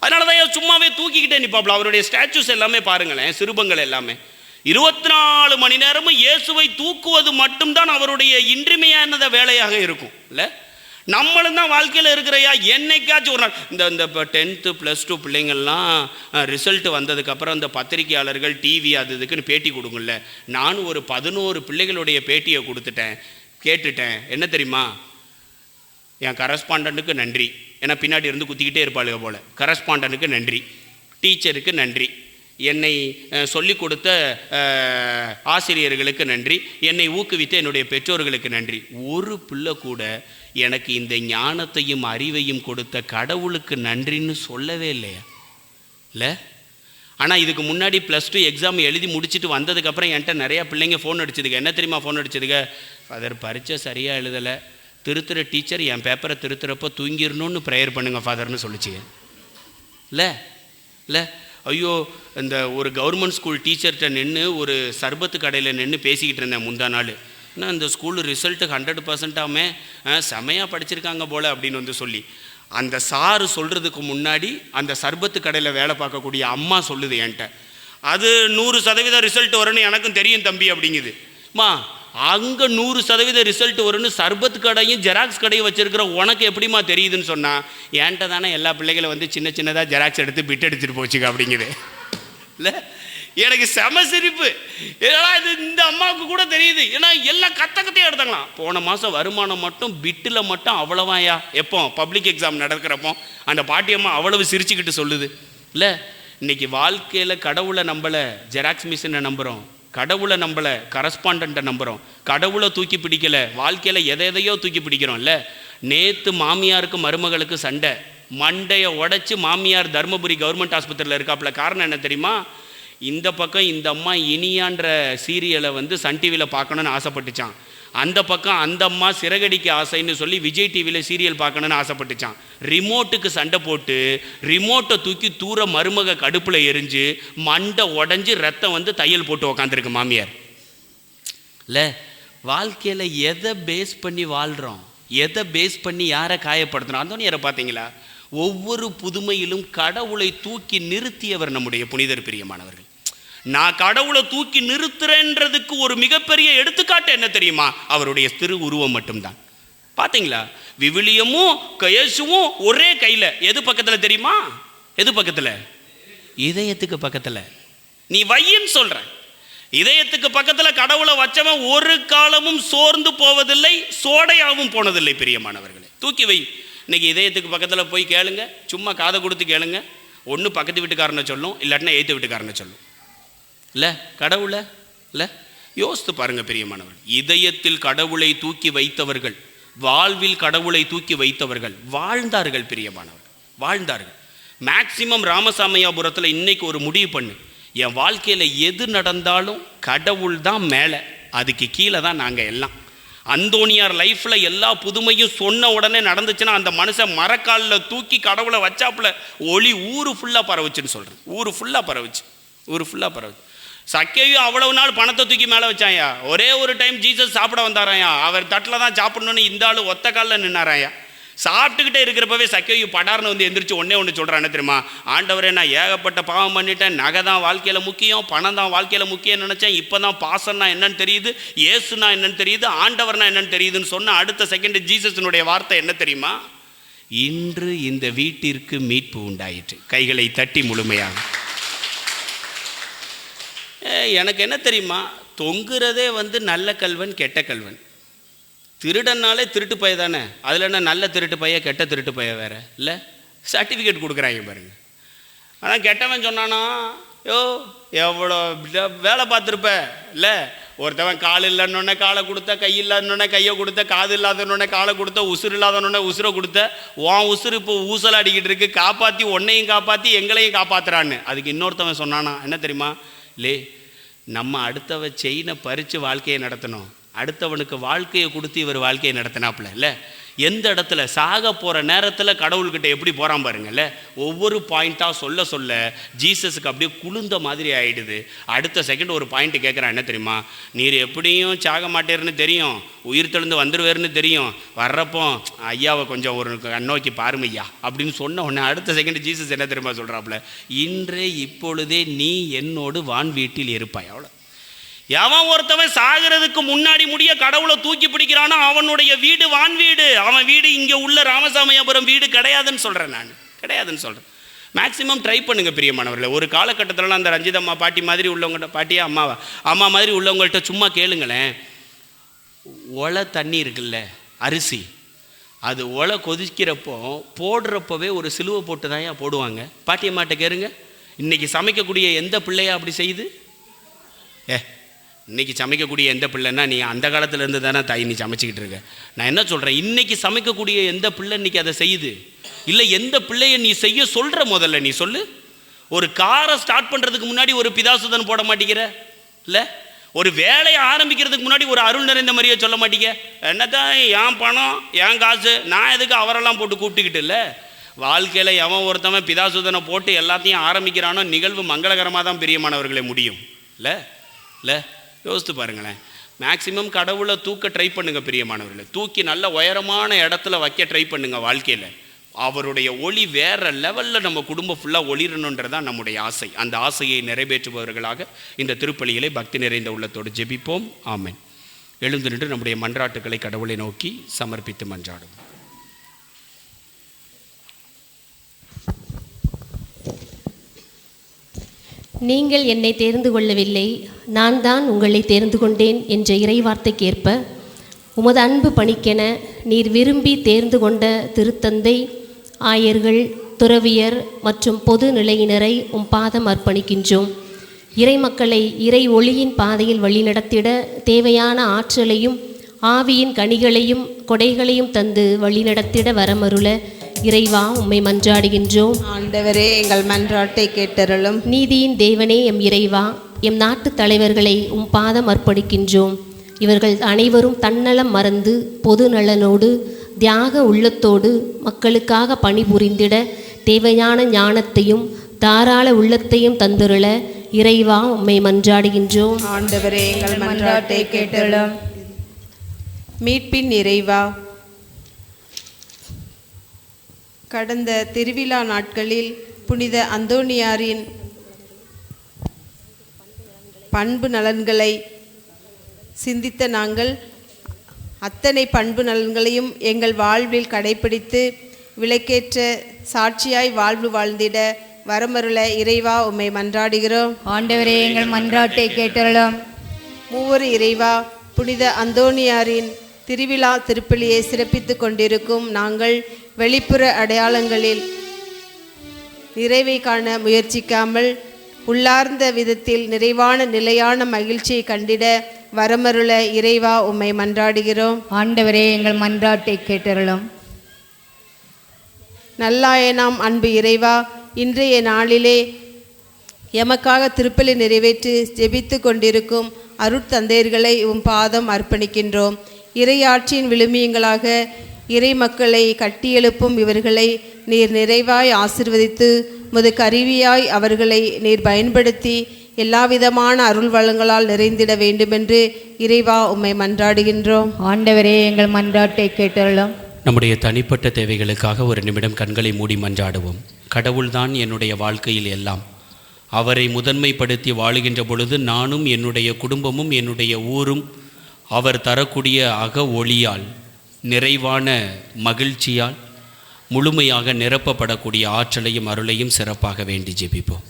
அதனால தான் சும்மாவே தூக்கிக்கிட்டே நிற்பாப்புல. அவருடைய ஸ்டாச்சுஸ் எல்லாமே பாருங்களேன், சிறுபங்கள் எல்லாமே 24 மணி நேரமும் இயேசுவை தூக்குவது மட்டும்தான் அவருடைய இன்றியமையானத வேலையாக இருக்கும். இல்லை, நம்மளும் தான் வாழ்க்கையில் இருக்கிறையா. என்னைக்காச்சும் ஒரு நாள் இந்த இப்போ 10th +2 பிள்ளைங்கள்லாம் ரிசல்ட் வந்ததுக்கப்புறம் இந்த பத்திரிகையாளர்கள் டிவி அது இதுக்குன்னு பேட்டி கொடுங்கல்ல. நானும் ஒரு 11 பிள்ளைகளுடைய பேட்டியை கேட்டுட்டேன். என்ன தெரியுமா, என் கரஸ்பாண்டண்ட்டுக்கு நன்றி, ஏன்னா பின்னாடி இருந்து குத்திக்கிட்டே இருப்பாளுங்க போல். கரஸ்பாண்டண்ட்டுக்கு நன்றி, டீச்சருக்கு நன்றி, என்னை சொல்லிக் கொடுத்த ஆசிரியர்களுக்கு நன்றி, என்னை ஊக்குவித்த என்னுடைய பெற்றோர்களுக்கு நன்றி. ஒரு பிள்ளை கூட எனக்கு இந்த ஞானத்தையும் அறிவையும் கொடுத்த கடவுளுக்கு நன்றின்னு சொல்லவே இல்லையா. இல்லை, ஆனால் இதுக்கு முன்னாடி +2 எக்ஸாம் எழுதி முடிச்சுட்டு வந்ததுக்கப்புறம் என்கிட்ட நிறையா பிள்ளைங்க ஃபோன் அடிச்சதுங்க. என்ன தெரியுமா ஃபோன் அடிச்சதுங்க, ஃபாதர் பரீட்சை சரியாக எழுதலை, திருத்துற டீச்சர் என் பேப்பரை திருத்துறப்போ தூங்கிடணும்னு ப்ரேயர் பண்ணுங்க ஃபாதர்னு சொல்லிச்சுங்க. இல்லை, ஐயோ, இந்த ஒரு கவர்மெண்ட் ஸ்கூல் டீச்சர்கிட்ட நின்று ஒரு சர்பத்து கடையில் நின்று பேசிக்கிட்டு இருந்தேன் முந்தா நாள். ஏன்னா இந்த ஸ்கூல் ரிசல்ட்டு 100%ஆமே செமையாக படிச்சிருக்காங்க போல் அப்படின்னு சொல்லி அந்த சாரு சொல்கிறதுக்கு முன்னாடி அந்த சர்பத்து கடையில் வேலை பார்க்கக்கூடிய அம்மா சொல்லுது என்கிட்ட, அது 100% ரிசல்ட் வரும்னு எனக்கும் தெரியும் தம்பி அப்படிங்குது. மா, அங்கே 100% ரிசல்ட் வரும்னு சர்பத்து கடையும் ஜெராக்ஸ் கடையும் வச்சுருக்கிற உனக்கு எப்படிமா தெரியுதுன்னு சொன்னால், என்கிட்ட தானே எல்லா பிள்ளைகளும் சின்ன சின்னதாக ஜெராக்ஸ் எடுத்து பிட் அடிச்சுட்டு போச்சுங்க அப்படிங்குது. இல்லை, எனக்கு செம சிரிப்பு. ஏன்னா இது இந்த அம்மாவுக்கு கூட தெரியுது, ஏன்னா எல்லாம் கத்தையும் எடுத்தாங்களாம். போன மாதம் வருமானம் மட்டும் பிட்டில் மட்டும் அவ்வளவாயா, எப்போ பப்ளிக் எக்ஸாம் நடக்கிறப்போ அந்த பாட்டியம்மா அவ்வளவு சிரிச்சுக்கிட்டு சொல்லுது. இல்லை, இன்றைக்கி வாழ்க்கையில் கடவுளை நம்பலை, ஜெராக்ஸ் மிஷினை நம்புகிறோம், கடவுளை நம்பலை, கரஸ்பாண்டண்ட்டை நம்புகிறோம், கடவுளை தூக்கி பிடிக்கலை, வாழ்க்கையில் எதையோ தூக்கி பிடிக்கிறோம். இல்லை, நேற்று மாமியாருக்கு மருமகளுக்கு சண்டை, மண்டையை உடைச்சி மாமியார் தருமபுரி கவர்மெண்ட் ஆஸ்பத்திரியில் இருக்காப்புல. காரணம் என்ன தெரியுமா, இந்த பக்கம் இந்த அம்மா இனியான்ற சீரியலை சன் டிவியில் பார்க்கணுன்னு ஆசைப்பட்டுச்சான், அந்த பக்கம் அந்த அம்மா சிறகடிக்கு ஆசைன்னு சொல்லி விஜய் டிவியில் சீரியல் பார்க்கணுன்னு ஆசைப்பட்டுச்சான். ரிமோட்டுக்கு சண்டை போட்டு ரிமோட்டை தூக்கி தூர மருமக கடுப்பில் எரிஞ்சு மண்டை உடஞ்சி ரத்தம் தையல் போட்டு உக்காந்துருக்கு மாமியார். இல்லை, வாழ்க்கையில் எதை பேஸ் பண்ணி வாழ்கிறோம், எதை பேஸ் பண்ணி யாரை காயப்படுத்துகிறோம். அந்தோனியாரை பார்த்தீங்களா, ஒவ்வொரு புதுமையிலும் கடவுளை தூக்கி நிறுத்தியவர் நம்முடைய புனிதர் பிரியமானவர்கள். நான் கடவுளை தூக்கி நிறுத்துறேன்றதுக்கு ஒரு மிகப்பெரிய எடுத்துக்காட்டு என்ன தெரியுமா, அவருடைய திரு உருவம் மட்டும்தான். பார்த்தீங்களா, விவிலியமும் இயேசுவும் ஒரே கையில். எது பக்கத்தில் தெரியுமா, எது பக்கத்தில், இதயத்துக்கு பக்கத்தில். நீ வையின்னு சொல்கிறேன், இதயத்துக்கு பக்கத்தில் கடவுளை வச்சவன் ஒரு காலமும் சோர்ந்து போவதில்லை, சோடையாகவும் போனதில்லை. பிரியமானவர்களே, தூக்கி வை. இன்னைக்கு இதயத்துக்கு பக்கத்தில் போய் கேளுங்க, சும்மா காதை கொடுத்து கேளுங்க, ஒன்று பக்கத்து வீட்டுக்காரனை சொல்லும், இல்லாட்டினா எய்த்து வீட்டுக்காரனை சொல்லும். இல்லை, கடவுளை இல்லை, யோசித்து பாருங்கள் பிரியமானவர்கள். இதயத்தில் கடவுளை தூக்கி வைத்தவர்கள், வாழ்வில் கடவுளை தூக்கி வைத்தவர்கள் வாழ்ந்தார்கள் பிரியமானவர்கள், வாழ்ந்தார்கள். மேக்சிமம் ராமசாமியாபுரத்தில் இன்னைக்கு ஒரு முடிவு பண்ணு, என் வாழ்க்கையில் எது நடந்தாலும் கடவுள் தான் மேலே, அதுக்கு கீழே தான் நாங்கள் எல்லாம். அந்தோனியார் லைஃப்பில் எல்லா புதுமையும் சொன்ன உடனே நடந்துச்சுன்னா அந்த மனுஷன் மரக்காலில் தூக்கி கடவுளை வச்சாப்புல ஒளி ஊரு ஃபுல்லாக பரவுச்சுன்னு சொல்கிறேன். ஊரு ஃபுல்லாக பரவுச்சு. சக்கேயும் அவ்வளவு நாள் பணத்தை தூக்கி மேலே வச்சாயா, ஒரே ஒரு டைம் ஜீசஸ் சாப்பிட வந்தாராயா, அவர் தட்டில் தான் சாப்பிடணுன்னு இந்த ஆள் ஒத்த காலில் நின்னாராயா. சாப்பிட்டுக்கிட்டே இருக்கிறப்பவே சக்கேயு படார்னு எந்திரிச்சு ஒன்று சொல்கிறான். என்ன தெரியுமா, ஆண்டவரே, நான் ஏகப்பட்ட பாவம் பண்ணிட்டேன், நகை தான் வாழ்க்கையில் முக்கியம், பணம் தான் வாழ்க்கையில் முக்கியம் நினச்சேன், இப்போ தான் பாசன்னா என்னன்னு தெரியுது, ஏசுனா என்னன்னு தெரியுது, ஆண்டவர்னா என்னன்னு தெரியுதுன்னு சொன்ன அடுத்த செகண்ட் ஜீசஸினுடைய வார்த்தை என்ன தெரியுமா, இன்று இந்த வீட்டிற்கு மீட்பு உண்டாயிற்று. கைகளை தட்டி முழுமையாக. எனக்கு என்ன தெரியுமா, தொங்குறதே நல்ல கல்வன் கெட்ட கல்வன். திருடனாலே திருட்டு பைய தானே, அதில் என்ன நல்ல திருட்டு பைய கெட்ட திருட்டு பைய வேறு இல்லை? சர்டிஃபிகேட் கொடுக்குறாங்க பாருங்கள். ஆனால் கெட்டவன் சொன்னானா, யோ எவ்வளோ வேலை பார்த்துருப்ப இல்லை, ஒருத்தவன் கால் இல்லைன்னொன்னே காலை கொடுத்த, கை இல்லாதனொன்னே கையை கொடுத்த, காது இல்லாதனொன்னே காலை கொடுத்த, உசுறு இல்லாதனொன்னே உசுரை கொடுத்த, உன் உசுறு இப்போ ஊசலை அடிக்கிட்டு இருக்கு, காப்பாற்றி உன்னையும் காப்பாற்றி எங்களையும் காப்பாற்றுறான்னு. அதுக்கு இன்னொருத்தவன் சொன்னானா என்ன தெரியுமா? லே, நம்ம அடுத்தவ செயினை பறித்து வாழ்க்கையை நடத்தணும், அடுத்தவனுக்கு வாழ்க்கையை கொடுத்து இவர் வாழ்க்கையை நடத்தினாப்புல இல்லை. எந்த இடத்துல சாக போகிற நேரத்தில் கடவுள்கிட்ட எப்படி போகிறான் பாருங்கள்ல. ஒவ்வொரு பாயிண்ட்டாக சொல்ல சொல்ல ஜீசஸுக்கு அப்படியே குளிர்ந்த மாதிரி ஆகிடுது. அடுத்த செகண்ட் ஒரு பாயிண்ட்டு கேட்குறான், என்ன தெரியுமா? நீர் எப்படியும் சாக மாட்டேருன்னு தெரியும், உயிர் தெழுந்து வந்துடுவேர்னு தெரியும், வர்றப்போ ஐயாவை கொஞ்சம் ஒரு கண்ணோக்கி பாருங்க ஐயா அப்படின்னு சொன்ன உடனே அடுத்த செகண்ட் ஜீசஸ் என்ன தெரியுமா சொல்கிறாப்புல? இன்றே இப்பொழுதே நீ என்னோடு வான் வீட்டில் இருப்பாய். அவ்வளோ. எவன் ஒருத்தவன் சாகிறதுக்கு முன்னாடி முடிய கடவுளை தூக்கி பிடிக்கிறானோ அவனுடைய வீடு வான் வீடு. அவன் வீடு இங்கே உள்ள ராமசாமியாபுரம் வீடு கிடையாதுன்னு சொல்கிறேன், நான் கிடையாதுன்னு சொல்கிறேன். மேக்ஸிமம் ட்ரை பண்ணுங்க பிரியமானவர்களே. ஒரு காலகட்டத்திலலாம் அந்த ரஞ்சிதம்மா பாட்டி மாதிரி உள்ளவங்கள்ட்ட, பாட்டியா அம்மா மாதிரி உள்ளவங்கள்ட்ட சும்மா கேளுங்களேன். ஒலை தண்ணி இருக்குல்ல, அரிசி, அது ஒலை கொதிக்கிறப்போ போடுறப்பவே ஒரு சிலுவை போட்டு தான் போடுவாங்க. பாட்டியம்மாட்ட கேளுங்க, இன்றைக்கி சமைக்கக்கூடிய எந்த பிள்ளையா அப்படி செய்யுது? இன்றைக்கி சமைக்கக்கூடிய எந்த பிள்ளைன்னா, நீ அந்த காலத்துலேருந்து தானே தாய் நீ சமைச்சிக்கிட்டு இருக்க. நான் என்ன சொல்கிறேன், இன்றைக்கி சமைக்கக்கூடிய எந்த பிள்ளை இன்றைக்கி அதை செய்யுது? இல்லை, எந்த பிள்ளையை நீ செய்ய சொல்கிற? முதல்ல நீ சொல்லு. ஒரு காரை ஸ்டார்ட் பண்ணுறதுக்கு முன்னாடி ஒரு பிதாசுதன் போட மாட்டேங்கிற இல்லை? ஒரு வேலையை ஆரம்பிக்கிறதுக்கு முன்னாடி ஒரு அருள் நிறைந்த மாதிரியே சொல்ல மாட்டேங்க. என்னத்தான் என் பணம் என் காசு, நான் எதுக்கு அவரெல்லாம் போட்டு கூப்பிட்டுக்கிட்டு இல்லை? வாழ்க்கையில் எவன் ஒருத்தவன் பிதாசுதனை போட்டு எல்லாத்தையும் ஆரம்பிக்கிறானோ நிகழ்வு மங்களகரமாக தான் பிரியமானவர்களே முடியும் இல்லை? இல்லை, யோசித்து பாருங்களேன். மேக்சிமம் கடவுளை தூக்க ட்ரை பண்ணுங்க பிரியமானவர்களே. தூக்கி நல்ல உயரமான இடத்துல வைக்க ட்ரை பண்ணுங்க வாழ்க்கையில். அவருடைய ஒளி வேற லெவலில் நம்ம குடும்பம் ஃபுல்லாக ஒளிரணுன்றதான் நம்முடைய ஆசை. அந்த ஆசையை நிறைவேற்றுபவர்களாக இந்த திருப்பலிகளை பக்தி நிறைந்த உள்ளத்தோடு ஜெபிப்போம். ஆமென். எழுந்து நின்று நம்முடைய மன்றாட்டுக்களை கடவுளை நோக்கி சமர்ப்பித்து மன்றாடும். நீங்கள் என்னை தேர்ந்து கொள்ளவில்லை, நான் தான் உங்களை தேர்ந்து கொண்டேன் என்ற இறைவார்த்தைக்கேற்ப உமது அன்பு பணிக்கென நீர் விரும்பி தேர்ந்து கொண்ட திருத்தந்தை, ஆயர்கள், துறவியர் மற்றும் பொது நிலையினரை உம் பாதம் அர்ப்பணிக்கின்றோம். இறை மக்களை இறை ஒளியின் பாதையில் வழிநடத்திட தேவையான ஆற்றலையும் ஆவியின் கனிகளையும் கொடைகளையும் தந்து வழிநடத்திட வரமருள இறைவா உம்மை மன்றாடுகின்றோம். ஆண்டவரே, எங்கள் மன்றாட்டை கேட்டருளும். நீதியின் தேவனே எம் இறைவா, எம் நாட்டு தலைவர்களை உம் பாதம் அர்ப்பணிக்கின்றோம். இவர்கள் அனைவரும் தன்னலம் மறந்து பொது நலனோடு தியாக உள்ளத்தோடு மக்களுக்காக பணிபுரிந்திட தேவையான ஞானத்தையும் தாராள உள்ளத்தையும் தந்துருள இறைவா உம்மை மன்றாடுகின்றோம். ஆண்டவரே, எங்கள் மன்றாட்டை கேட்டருளும். மீட்பின் இறைவா, கடந்த திருவிழா நாட்களில் புனித அந்தோனியாரின் பண்பு நலன்களை சிந்தித்த நாங்கள் அத்தனை பண்பு நலன்களையும் எங்கள் வாழ்வில் கடைபிடித்து விளக்கேற்ற சாட்சியாய் வாழ்வு வாழ்ந்திட வரமருள இறைவா உம்மை மன்றாடுகிறோம். ஆண்டவரே, எங்கள் மன்றாட்டை கேட்டருளும். மூவரு இறைவா, புனித அந்தோனியாரின் திருவிழா திருப்பலியை சிறப்பித்து கொண்டிருக்கும் நாங்கள் வெளிப்புற அடையாளங்களில் நிறைவை காண முயற்சிக்காமல் உள்ளார்ந்த விதத்தில் நிறைவான நிலையான மகிழ்ச்சியை கண்டிட வரமருள இறைவா உம்மை மன்றாடுகிறோம். ஆண்டவரே, எங்கள் மன்றாட்டை கேட்டருளும். நல்லாயனாம் அன்பு இறைவா, இன்றைய நாளிலே எமக்காக திருப்பலி நிறைவேற்றி ஜெபித்து கொண்டிருக்கும் அருட்தந்தையர்களை உம் பாதம் அர்ப்பணிக்கின்றோம். இறையாட்சியின் விழுமியங்களாக இறை மக்களை கட்டியெழுப்பும் இவர்களை நீர் நிறைவாய் ஆசிர்வதித்து முது கருவியாய் அவர்களை நீர் பயன்படுத்தி எல்லாவிதமான அருள் வளங்களால் நிறைந்திட வேண்டுமென்று இறைவா உம்மை மன்றாடுகின்றோம். ஆண்டவரே, எங்கள் மன்றாட்டை கேட்டருளும். நம்முடைய தனிப்பட்ட தேவைகளுக்காக ஒரு நிமிடம் கண்களை மூடி மன்றாடுவோம். கடவுள்தான் என்னுடைய வாழ்க்கையில் எல்லாம். அவரை முதன்மைப்படுத்தி வாழுகின்ற பொழுது நானும் என்னுடைய குடும்பமும் என்னுடைய ஊரும் அவர் தரக்கூடிய அக ஒளியால் நிறைவான மகிழ்ச்சியால் முழுமையாக நிரப்பப்படக்கூடிய ஆற்றலையும் அருளையும் சிறப்பாக வேண்டி ஜெபிப்போம்.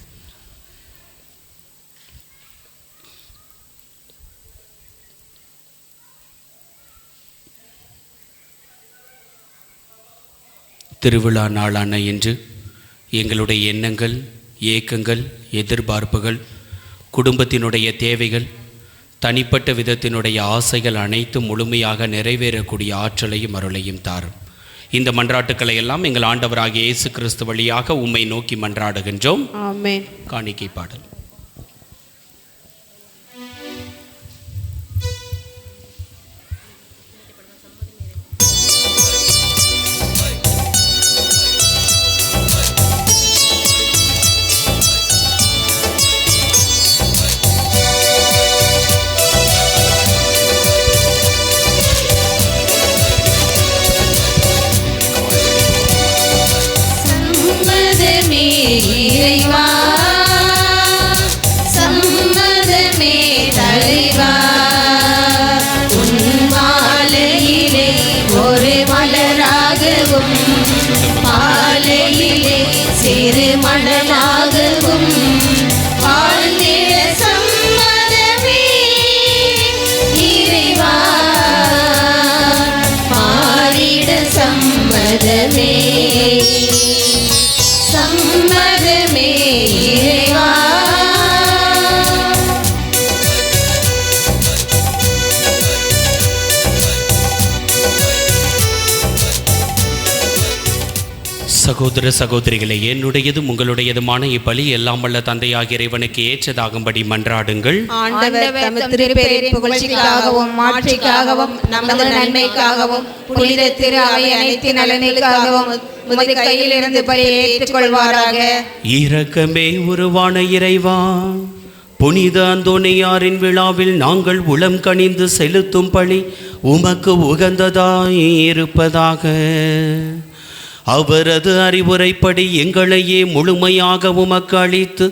திருவிழா நாளான இன்று எங்களுடைய எண்ணங்கள், ஏக்கங்கள், எதிர்பார்ப்புகள், குடும்பத்தினுடைய தேவைகள், தனிப்பட்ட விதத்தினுடைய ஆசைகள் அனைத்தும் முழுமையாக நிறைவேறக்கூடிய ஆற்றலையும் அருளையும் தாரும். இந்த மன்றாட்டுக்களை எல்லாம் எங்கள் ஆண்டவராகிய இயேசு கிறிஸ்து வழியாக உம்மை நோக்கி மன்றாடுகின்றோம். ஆமென். காணிக்கை பாடல். இறைவா சம்மதமே தலைவா, உன் மாலையிலே ஒரு மலராகவும் மாலையிலே சிறு மணலாகவும் வாழ்ந்திட சம்மதமே இறைவா, மாறிட சம்மதமே சம்மதமே இறைவா. சகோதர சகோதரிகளே, என்னுடையதும் உங்களுடையதுமான இப்பலி எல்லாம் வல்ல தந்தையாகிய இறைவனுக்கு ஏற்றதாகும்படி மன்றாடுங்கள். ஆண்டவர் தம் திருப்பெயரின் புகழ்ச்சிக்காகவும் மாட்சிக்காகவும் நமது நன்மைக்காகவும் புனித திரு அவை அனைத்து நலனுக்காகவும் உமது கையிலிருந்து பலியை ஏற்றுக்கொள்வாராக. இரக்கமே உருவான இறைவா, புனித அந்தோனியாரின் விழாவில் நாங்கள் உளம் கனிந்து செலுத்தும் பலி உமக்கு உகந்ததாய் இருப்பதாக. அவரது அறிவுரைப்படி எங்களையே முழுமையாக உமக்கு அளித்து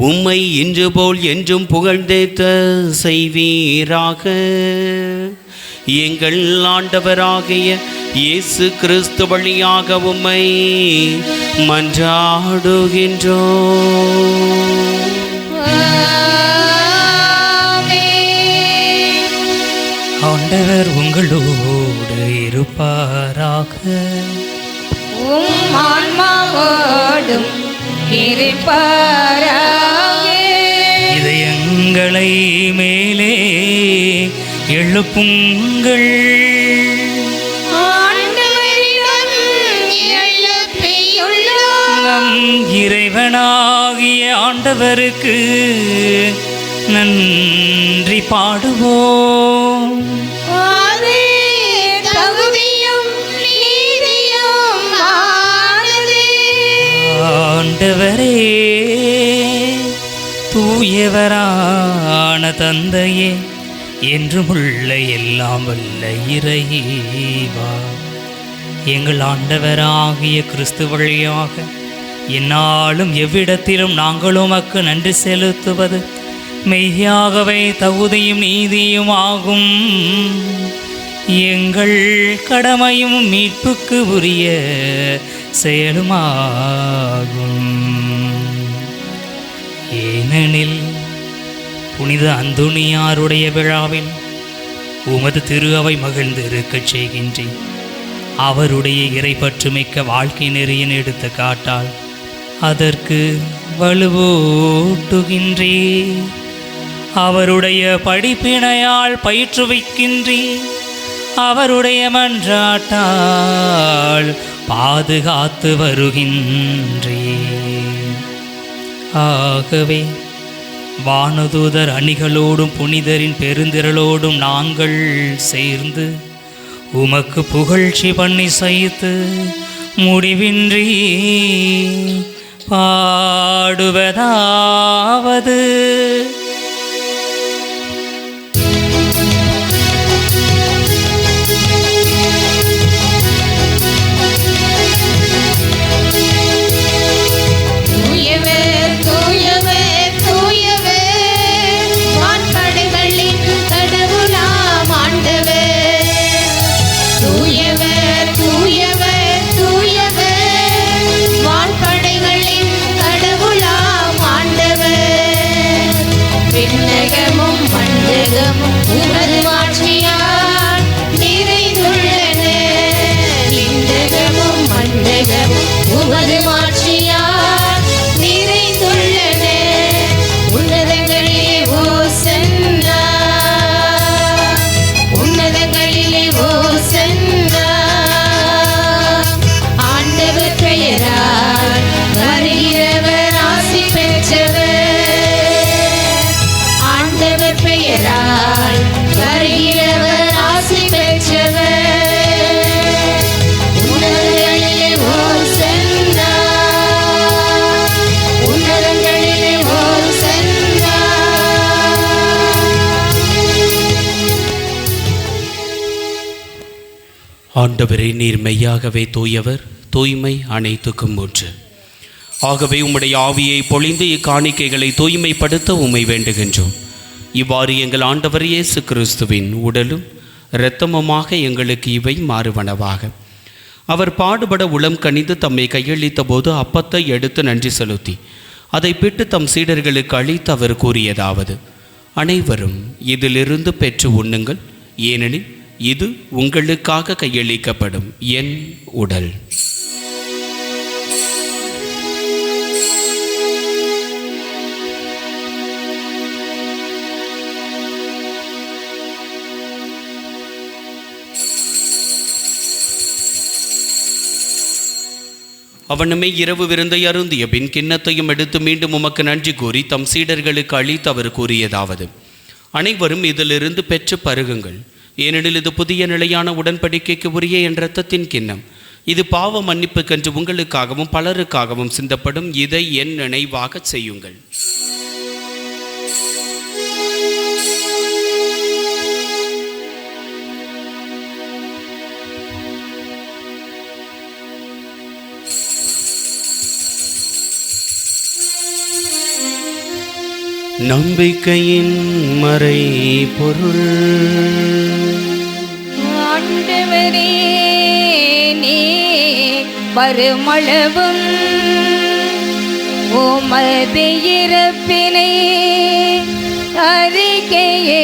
உம்மை இன்று போல் என்றும் புகழ்ந்தேத்த செய்வீராக. எங்கள் ஆண்டவராகிய இயேசு கிறிஸ்து வழியாக உம்மை மன்றாடுகின்றோம். ஆண்டவர் உங்களோடு இருப்பாராக. உம் ஆன்மாவோடும் இருப்பாராக. இதயங்களை மேலே எழுப்புங்கள். ஆண்டவரிடம் எழுப்பியுள்ளோம். நம் இறைவனாகிய ஆண்டவருக்கு நன்றி பாடுவோம். ஆதே தகுதியும் நீதியும் ஆனதே. ஆண்டவரே, தூயவரான தந்தையே, என்றுமுள்ள எல்லாம் வல்ல இறைவா, எங்கள் ஆண்டவராகிய கிறிஸ்து வழியாக எந்நாளும் எவ்விடத்திலும் நாங்கள் உமக்கு நன்றி செலுத்துவது மெய்யாகவே தகுதியும் நீதியும் ஆகும். எங்கள் கடமையும் மீட்புக்கு உரிய செயலுமாகும். ஏனெனில் புனித அந்தோனியாருடைய விழாவில் உமது திரு அவை மகிழ்ந்து இருக்கச் செய்கின்றேன். அவருடைய இறைப்பற்றுமிக்க வாழ்க்கை நெறியின் எடுத்து காட்டால் அதற்கு வலுவூட்டுகின்றே. அவருடைய படிப்பினையால் பயிற்றுவிக்கின்றே. அவருடைய மன்றாட்டால் பாதுகாத்து வருகின்றே. ஆகவே வானதூதர் அணிகளோடும் புனிதரின் பெருந்திரளோடும் நாங்கள் சேர்ந்து உமக்கு புகழ்ச்சி பண்ணி சைத்து முடிவின்றி பாடுவதாவது. ஆண்டவரே, நீர் மெய்யாகவே தூயவர், தூய்மை அனைத்துக்கும் ஊற்று. ஆகவே உம்முடைய ஆவியை பொழிந்து இக்காணிக்கைகளை தூய்மைப்படுத்த உம்மை வேண்டுகின்றோம். இவ்வாறு எங்கள் ஆண்டவர் இயேசு கிறிஸ்துவின் உடலும் இரத்தமுமாக எங்களுக்கு இவை மாறுவனவாக. அவர் பாடுபட உளம் கனிந்து தம்மை கையளித்த போது அப்பத்தை எடுத்து நன்றி செலுத்தி அதை பிட்டு தம் சீடர்களுக்கு அளித்து அவர் கூறியதாவது: அனைவரும் இதிலிருந்து பெற்று உண்ணுங்கள், ஏனெனில் இது உங்களுக்காக கையளிக்கப்படும் என் உடல். அவனுமே இரவு விருந்தை அருந்திய பின் கிண்ணத்தையும் எடுத்து மீண்டும் உமக்கு நன்றி கூறி தம் சீடர்களுக்கு அளித்து அவர் கூறியதாவது: அனைவரும் இதிலிருந்து பெற்று பருகுங்கள், ஏனெனில் இது புதிய நிலையான உடன்படிக்கைக்கு உரிய என் இரத்தத்தின் கிண்ணம். இது பாவ மன்னிப்புக்கென்று உங்களுக்காகவும் பலருக்காகவும் சிந்தப்படும். இதை என் நினைவாக செய்யுங்கள். நம்பிக்கையின் மறை பொருள். ஆண்டவரே, நீ வருமளவும் உமது இறப்பினை அறிக்கையிடுகின்றோம்,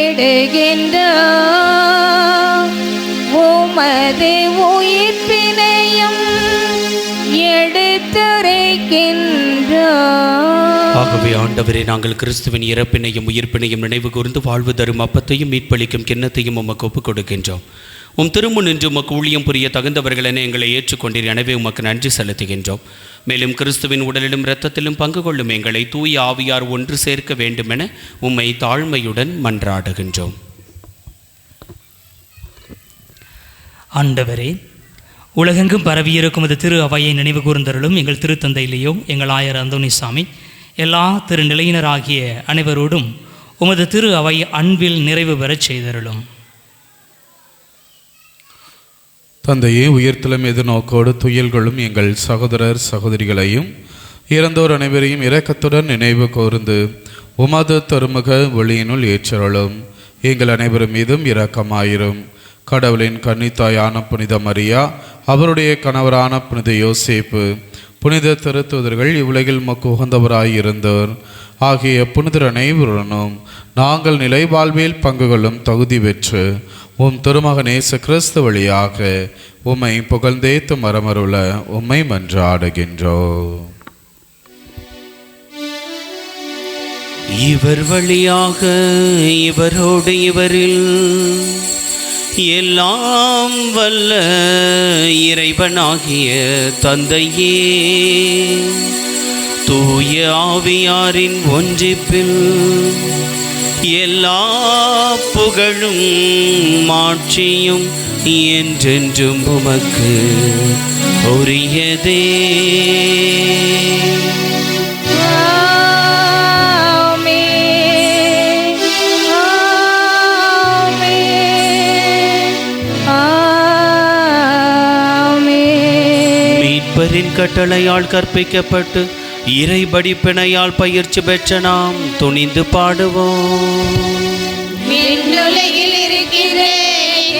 உமது உயிர்ப்பினையும் எடுத்துரைக்கின்றோம். ஆகவே ஆண்டவரே, நாங்கள் கிறிஸ்துவின் இறப்பினையும் உயிர்ப்பினையும் நினைவு கூர்ந்து வாழ்வு தரும் அப்பத்தையும் மீட்பளிக்கும் கிண்ணத்தையும் உமக்கு ஒப்புக் கொடுக்கின்றோம். உம் திருமுன் நின்று உமக்கு ஊழியம் புரிய தகுந்தவர்கள் என எங்களை ஏற்றுக்கொண்டீர். எனவே உமக்கு நன்றி செலுத்துகின்றோம். மேலும் கிறிஸ்துவின் உடலிலும் இரத்தத்திலும் பங்கு கொள்ளும் எங்களை தூய ஆவியார் ஒன்று சேர்க்க வேண்டுமென உம்மை தாழ்மையுடன் மன்றாடுகின்றோம். ஆண்டவரே, உலகெங்கும் பரவியிருக்கும் அது திரு அவையை நினைவு கூர்ந்தருளும். எங்கள் திருத்தந்தையிலேயோ எங்கள் ஆயர் அந்தோணிசாமி எல்லா திருநிலையினராகிய அனைவரோடும் உமது திரு அவை அன்பில் நிறைவு பெறச் செய்தருளும். தந்தையே, உயிர்த்தலும் எதிர்நோக்கோடு துயில்களும் எங்கள் சகோதரர் சகோதரிகளையும் இறந்தோர் அனைவரையும் இரக்கத்துடன் நினைவு கூர்ந்து உமது திருமுக ஒளியினுள் ஏற்றருளும். எங்கள் அனைவரும் மீதும் இரக்கமாயிரும். கடவுளின் கன்னித்தாயான புனித மரியா, அவருடைய கணவரான புனித யோசேப்பு, புனித திருத்தூதர்கள், இவ்வுலகில் மக்கு உகந்தவராயிருந்தோர் ஆகிய புனிதர் அனைவருடனும் நாங்கள் நிலை வாழ்வில் பங்கு கொள்ளும் தகுதி பெற்று உம் திருமகன் இயேசு கிறிஸ்து வழியாக உம்மை புகழ்ந்தேத்து மரமருள உம்மை மன்றாடுகின்றோம். இவர் வழியாக இவரோடு இவரில் எல்லாம் வல்ல இறைவனாகிய தந்தையே, தூய ஆவியாரின் ஒன்றிப்பில் எல்லா புகழும் மாட்சியும் என்றென்றும் உமக்கு உரியதே. மீட்பரின் கட்டளையால் கற்பிக்கப்பட்டு இறை படிப்பினையால் பயிற்சி பெற்ற நாம் துணிந்து பாடுவோம். விண்ணுலகில் இருக்கிற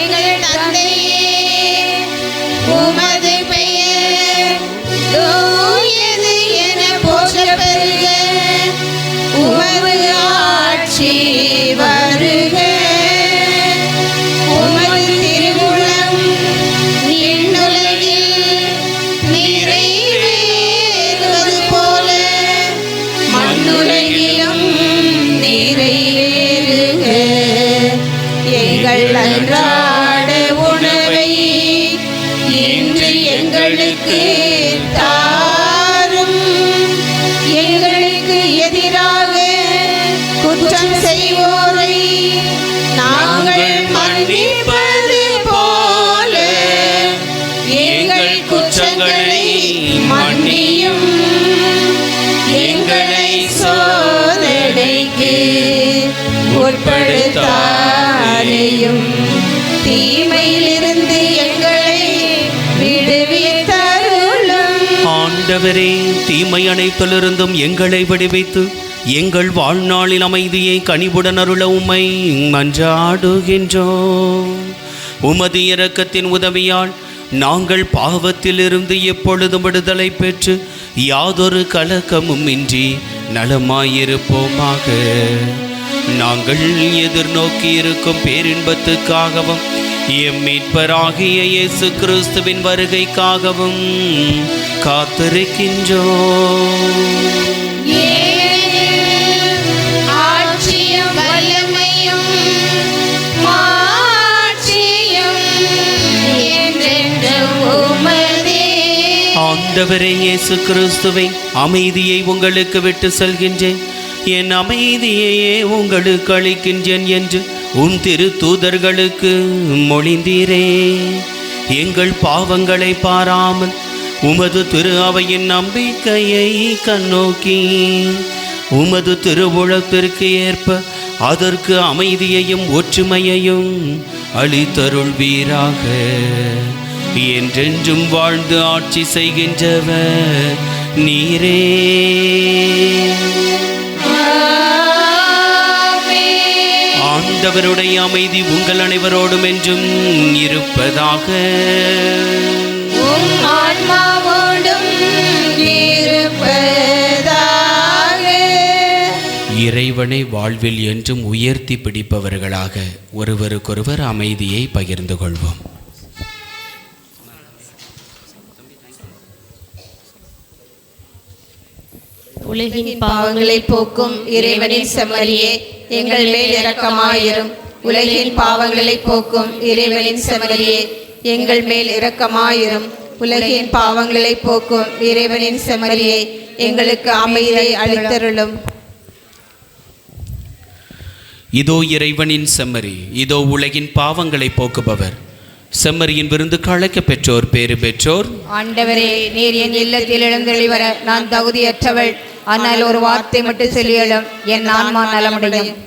எங்கள் தந்தையே, உமது பெயர் தூயது என போற்றப் பெறுக. உமது ஆட்சி வருக. உமது திருவுளம் விண்ணுலகில் நிறைவேறுவது போல மண்ணுலகிலும் நிறைவேறுக. எங்கள் அன்றாட உணவை இன்று எங்களுக்கு தாரும். எங்களுக்கு எதிராக குற்றம் செய்வோம் ஆண்டவரே, தீமை அனைத்திலிருந்தும் எங்களை விடுவித்து எங்கள் வாழ்நாளில் அமைதியை கனிவுடன் அருள உம்மை மன்றாடுகின்றோம். உமது இரக்கத்தின் உதவியால் நாங்கள் பாவத்திலிருந்து எப்பொழுதும் விடுதலை பெற்று யாதொரு கலக்கமும் இன்றி நலமாயிருப்போமாக. நாங்கள் எதிர்நோக்கி இருக்கும் பேரின்பத்துக்காகவும் எம் மீட்பராகிய இயேசு கிறிஸ்துவின் வருகைக்காகவும் காத்திருக்கின்றோம். ஆண்டவரே இயேசு கிறிஸ்துவை, அமைதியை உங்களுக்கு விட்டு செல்கின்றேன், என் அமைதியையே உங்களுக்கு அளிக்கின்றேன் என்று உம் திரு தூதர்களுக்கு மொழிந்தீரே. எங்கள் பாவங்களை பாராமல் உமது திரு அவையின் நம்பிக்கையை கண்ணோக்கி உமது திருவுளத்திற்கு ஏற்ப அதற்கு அமைதியையும் ஒற்றுமையையும் அளித்தருள்வீராக. என்றென்றும் வாழ்ந்து ஆட்சி செய்கின்றவர் நீரே. ஆண்டவருடைய அமைதி உங்கள் அனைவரோடும் என்றும் இருப்பதாக. இறைவனை வாழ்வில் என்றும் உயர்த்தி பிடிப்பவர்களாக ஒருவருக்கொருவர் அமைதியை பகிர்ந்து கொள்வோம். உலகின் பாவங்களை போக்கும் இறைவனின் செம்மறியே, எங்கள் மேல் இரக்கமாயிரும். உலகின் பாவங்களை போக்கும் இறைவனின் செம்மறியே, எங்கள் மேல் இரக்கமாயிரும். உலகின் பாவங்களை போக்கும் இறைவனின் செம்மறியே, எங்களுக்கு அமைதியை அளித்தருளும். இதோ இறைவனின் செம்மறி, இதோ உலகின் பாவங்களை போக்குபவர். செம்மறியின் விருந்துக்கு அழைக்க பெற்றோர் பேறு பெற்றோர். ஆண்டவரே, நீர் என் இல்லத்தில் எழுந்தெளிவர நான் தகுதியற்றவள். ஆனால் ஒரு வார்த்தை மட்டும் சொல்லியலும் என் ஆன்மா நலமடையும்.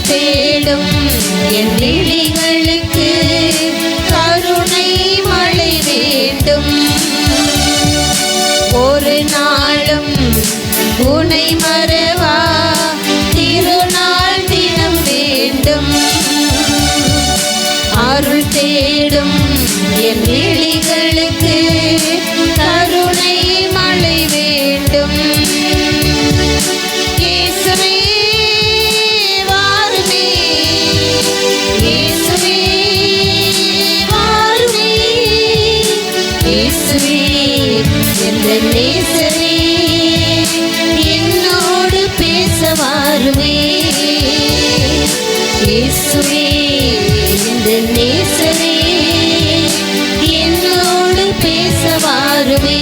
தேடும் என் விழிகளுக்கு கருணை மழை வேண்டும். ஒரு நாளும் உனை மறவா திருநாள் தினம் வேண்டும். அருள் தேடும் என் விழிகளுக்கு கருணை மழை வேண்டும். இயேசுவே வாருமே, இயேசுவே வாருமே, இயேசுவே என்ற நேசரே என்னோடு பேச வாருமே. இயேசுவே என்ற நேசரே என்னோடு பேச வாருமே.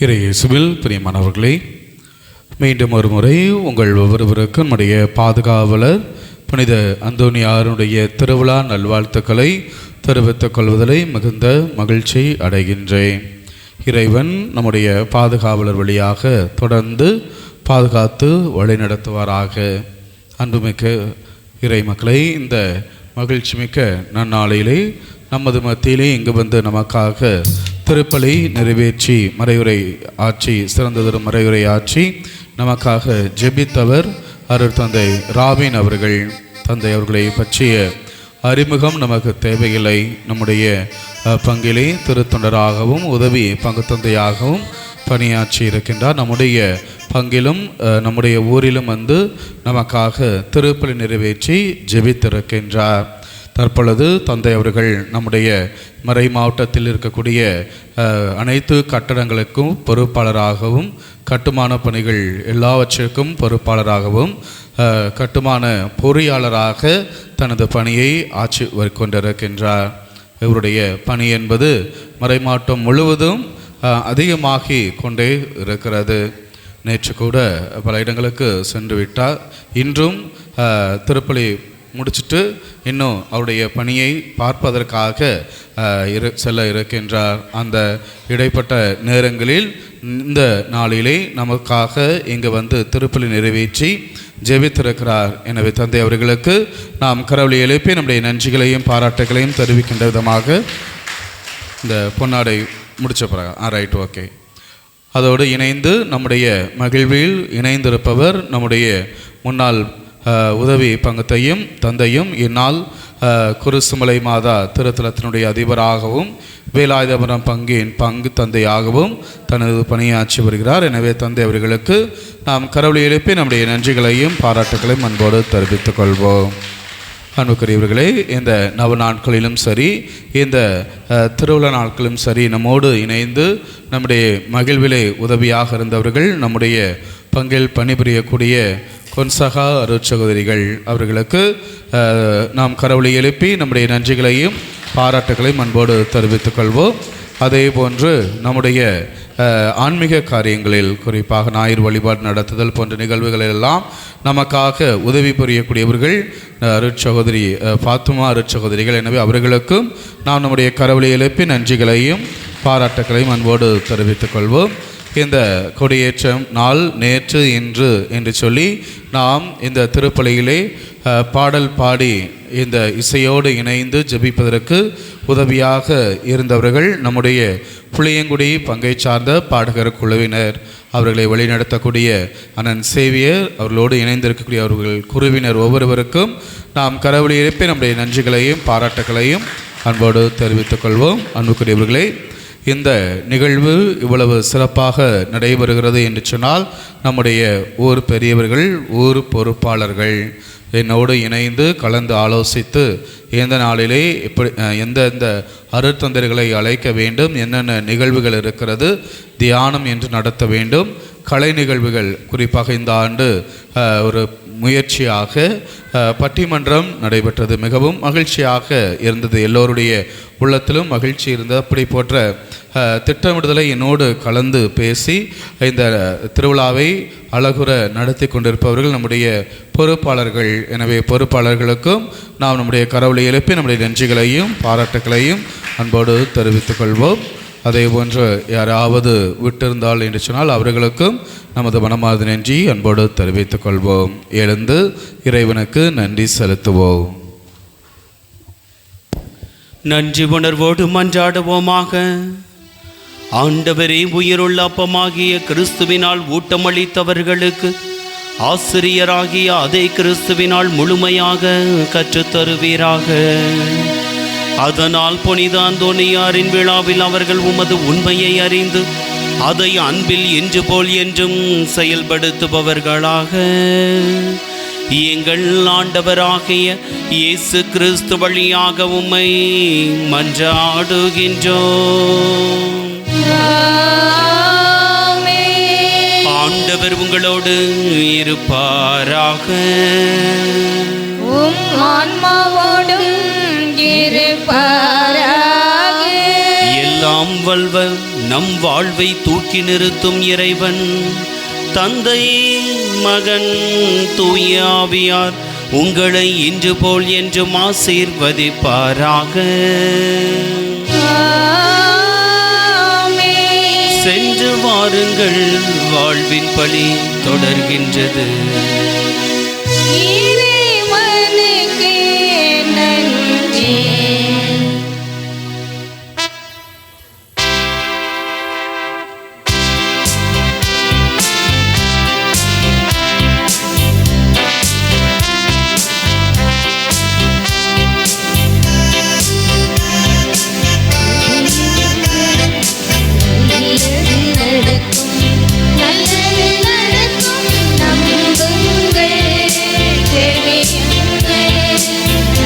இயேசுவில் பிரியமானவர்களே, மீண்டும் ஒரு முறை உங்கள் ஒவ்வொருவருக்கும் நம்முடைய பாதுகாவலர் புனித அந்தோனியாருடைய திருவிழா நல்வாழ்த்துக்களை தெரிவித்துக் கொள்வதிலே மிகுந்த மகிழ்ச்சி அடைகின்றேன். இறைவன் நம்முடைய பாதுகாவலர் வழியாக தொடர்ந்து பாதுகாத்து வழிநடத்துவாராக. அன்புமிக்க இறை மக்களை, இந்த மகிழ்ச்சி மிக்க நன்னாளிலே நமது மத்தியிலே இங்கு வந்து நமக்காக திருப்பலி நிறைவேற்றி மறையுரை ஆற்றி சிறந்ததொரு மறையுரை ஆற்றி நமக்காக ஜெபித்தவர் அருள் தந்தை ராபின் அவர்கள். தந்தை அவர்களை பற்றிய அறிமுகம் நமக்கு தேவையில்லை. நம்முடைய பங்கிலே திருத்தொண்டராகவும் உதவி பங்கு தந்தையாகவும் பணியாற்றி இருக்கின்றார். நம்முடைய பங்கிலும் நம்முடைய ஊரிலும் வந்து நமக்காக திருப்பலி நிறைவேற்றி ஜெபித்திருக்கின்றார். தற்பொழுது தந்தை அவர்கள் நம்முடைய மறை மாவட்டத்தில் இருக்கக்கூடிய அனைத்து கட்டடங்களுக்கும் பொறுப்பாளராகவும் கட்டுமான பணிகள் எல்லாவற்றிற்கும் பொறுப்பாளராகவும் கட்டுமான பொறியாளராக தனது பணியை ஆற்றி கொண்டிருக்கின்றார். இவருடைய பணி என்பது மறை மாவட்டம் முழுவதும் அதிகமாகி கொண்டே இருக்கிறது. நேற்று கூட பல இடங்களுக்கு சென்று விட்டார். இன்றும் திருப்பலி முடிச்சுட்டு இன்னும் அவருடைய பணியை பார்ப்பதற்காக செல்ல இருக்கின்றார். அந்த இடைப்பட்ட நேரங்களில் இந்த நாளிலே நமக்காக இங்கு வந்து திருப்பலி நிறைவேற்றி ஜெபித்திருக்கிறார். எனவே தந்தை அவர்களுக்கு நாம் கரவொலி எழுப்பி நம்முடைய நன்றிகளையும் பாராட்டுகளையும் தெரிவிக்கின்ற விதமாக இந்த பொன்னாடை முடிச்ச பிறகு ரைட் ஓகே. அதோடு இணைந்து நம்முடைய மகிழ்வில் இணைந்திருப்பவர் நம்முடைய முன்னாள் உதவி பங்கத்தையும் தந்தையும் இந்நாள் குருசுமலை மாதா திருத்தலத்தினுடைய அதிபராகவும் வேலாயுதபுரம் பங்கின் பங்கு தந்தையாகவும் தனது பணியாற்றி வருகிறார். எனவே தந்தை அவர்களுக்கு நாம் கரவொலி எழுப்பி நம்முடைய நன்றிகளையும் பாராட்டுகளையும் அன்போடு தெரிவித்துக் கொள்வோம். அன்புக்குரியவர்களே, இந்த நவ நாட்களிலும் சரி, இந்த திருவிழா நாட்களும் சரி, நம்மோடு இணைந்து நம்முடைய மகிழ்விலே உதவியாக இருந்தவர்கள் நம்முடைய பங்கில் பணிபுரியக்கூடிய கொன்சகா அருட்சகோதரிகள் அவர்களுக்கு நாம் கரவொலி எழுப்பி நம்முடைய நன்றிகளையும் பாராட்டுகளையும் அன்போடு தெரிவித்துக் கொள்வோம். அதே போன்று நம்முடைய ஆன்மீக காரியங்களில் குறிப்பாக ஞாயிறு வழிபாடு நடத்துதல் போன்ற நிகழ்வுகள் எல்லாம் நமக்காக உதவி புரியக்கூடியவர்கள் அருட்சகோதரி பாத்துமா அருட்சகோதரிகள். எனவே அவர்களுக்கும் நாம் நம்முடைய கரவொலி எழுப்பி நன்றிகளையும் பாராட்டுகளையும் அன்போடு தெரிவித்துக் கொள்வோம். இந்த கொடியேற்றம் நாள் நேற்று இன்று என்று சொல்லி நாம் இந்த திருப்பலியிலே பாடல் பாடி இந்த இசையோடு இணைந்து ஜெபிப்பதற்கு உதவியாக இருந்தவர்கள் நம்முடைய புளியங்குடி பங்கை சார்ந்த பாடகர் குழுவினர். அவர்களை வழிநடத்தக்கூடிய அண்ணன் சேவியர், அவர்களோடு இணைந்திருக்கக்கூடிய அவர்கள் குழுவினர் ஒவ்வொருவருக்கும் நாம் கரவொலி எழுப்பி நம்முடைய நன்றிகளையும் பாராட்டுகளையும் அன்போடு தெரிவித்துக் கொள்வோம். அன்புக்குரியவர்களே, இந்த நிகழ்வு இவ்வளவு சிறப்பாக நடைபெறுகிறது என்று சொன்னால் நம்முடைய ஊர் பெரியவர்கள், ஊர் பொறுப்பாளர்கள் என்னோடு இணைந்து கலந்து ஆலோசித்து எந்த நாளிலே எப்படி எந்தெந்த அருட்தந்தர்களை அழைக்க வேண்டும், என்னென்ன நிகழ்வுகள் இருக்கிறது, தியானம் என்று நடத்த வேண்டும், கலை நிகழ்வுகள் குறிப்பாக இந்த ஆண்டு ஒரு முயற்சியாக பட்டிமன்றம் நடைபெற்றது. மிகவும் மகிழ்ச்சியாக இருந்தது. எல்லோருடைய உள்ளத்திலும் மகிழ்ச்சி இருந்தது. அப்படி போன்ற திட்டமிடுதலை என்னோடு கலந்து பேசி இந்த திருவிழாவை அழகுற நடத்தி கொண்டிருப்பவர்கள் நம்முடைய பொறுப்பாளர்கள். எனவே பொறுப்பாளர்களுக்கும் நாம் நம்முடைய கரவொலி எழுப்பி நம்முடைய நன்றிகளையும் பாராட்டுகளையும் அன்போடு தெரிவித்துக் கொள்வோம். அதே போன்று யாராவது விட்டிருந்தால் என்று சொன்னால் அவர்களுக்கும் நமது மனமார்ந்த நன்றி அன்போடு தெரிவித்துக் கொள்வோம். எழுந்து இறைவனுக்கு நன்றி செலுத்துவோம். நன்றி உணர்வோடு மன்றாடுவோமாக. ஆண்டவரே, உயிருள்ள அப்பமாகிய கிறிஸ்துவினால் ஊட்டமளித்தவர்களுக்கு ஆசிரியராகிய அதே கிறிஸ்துவினால் முழுமையாக கற்றுத்தருவீராக. அதனால் புனித அந்தோனியாரின் விழாவில் அவர்கள் உமது உண்மையை அறிந்து அதை அன்பில் இன்று போல் என்றும் செயல்படுத்துபவர்களாக எங்கள் ஆண்டவராகிய இயேசு கிறிஸ்து வழியாக உம்மை மன்றாடுகின்றோம். ஆண்டவர் உங்களோடு இருப்பாராக. ஆன்மாவோடும் இருப்பாராக. எல்லாம் வல்ல நம் நம் வாழ்வை தூக்கி நிறுத்தும் இறைவன் தந்தை, மகன், தூய ஆவியார் உங்களை இன்று போல் என்றும் ஆசீர்வதிப்பாராக. சென்று வாருங்கள், வாழ்வின் பலி தொடர்கின்றது.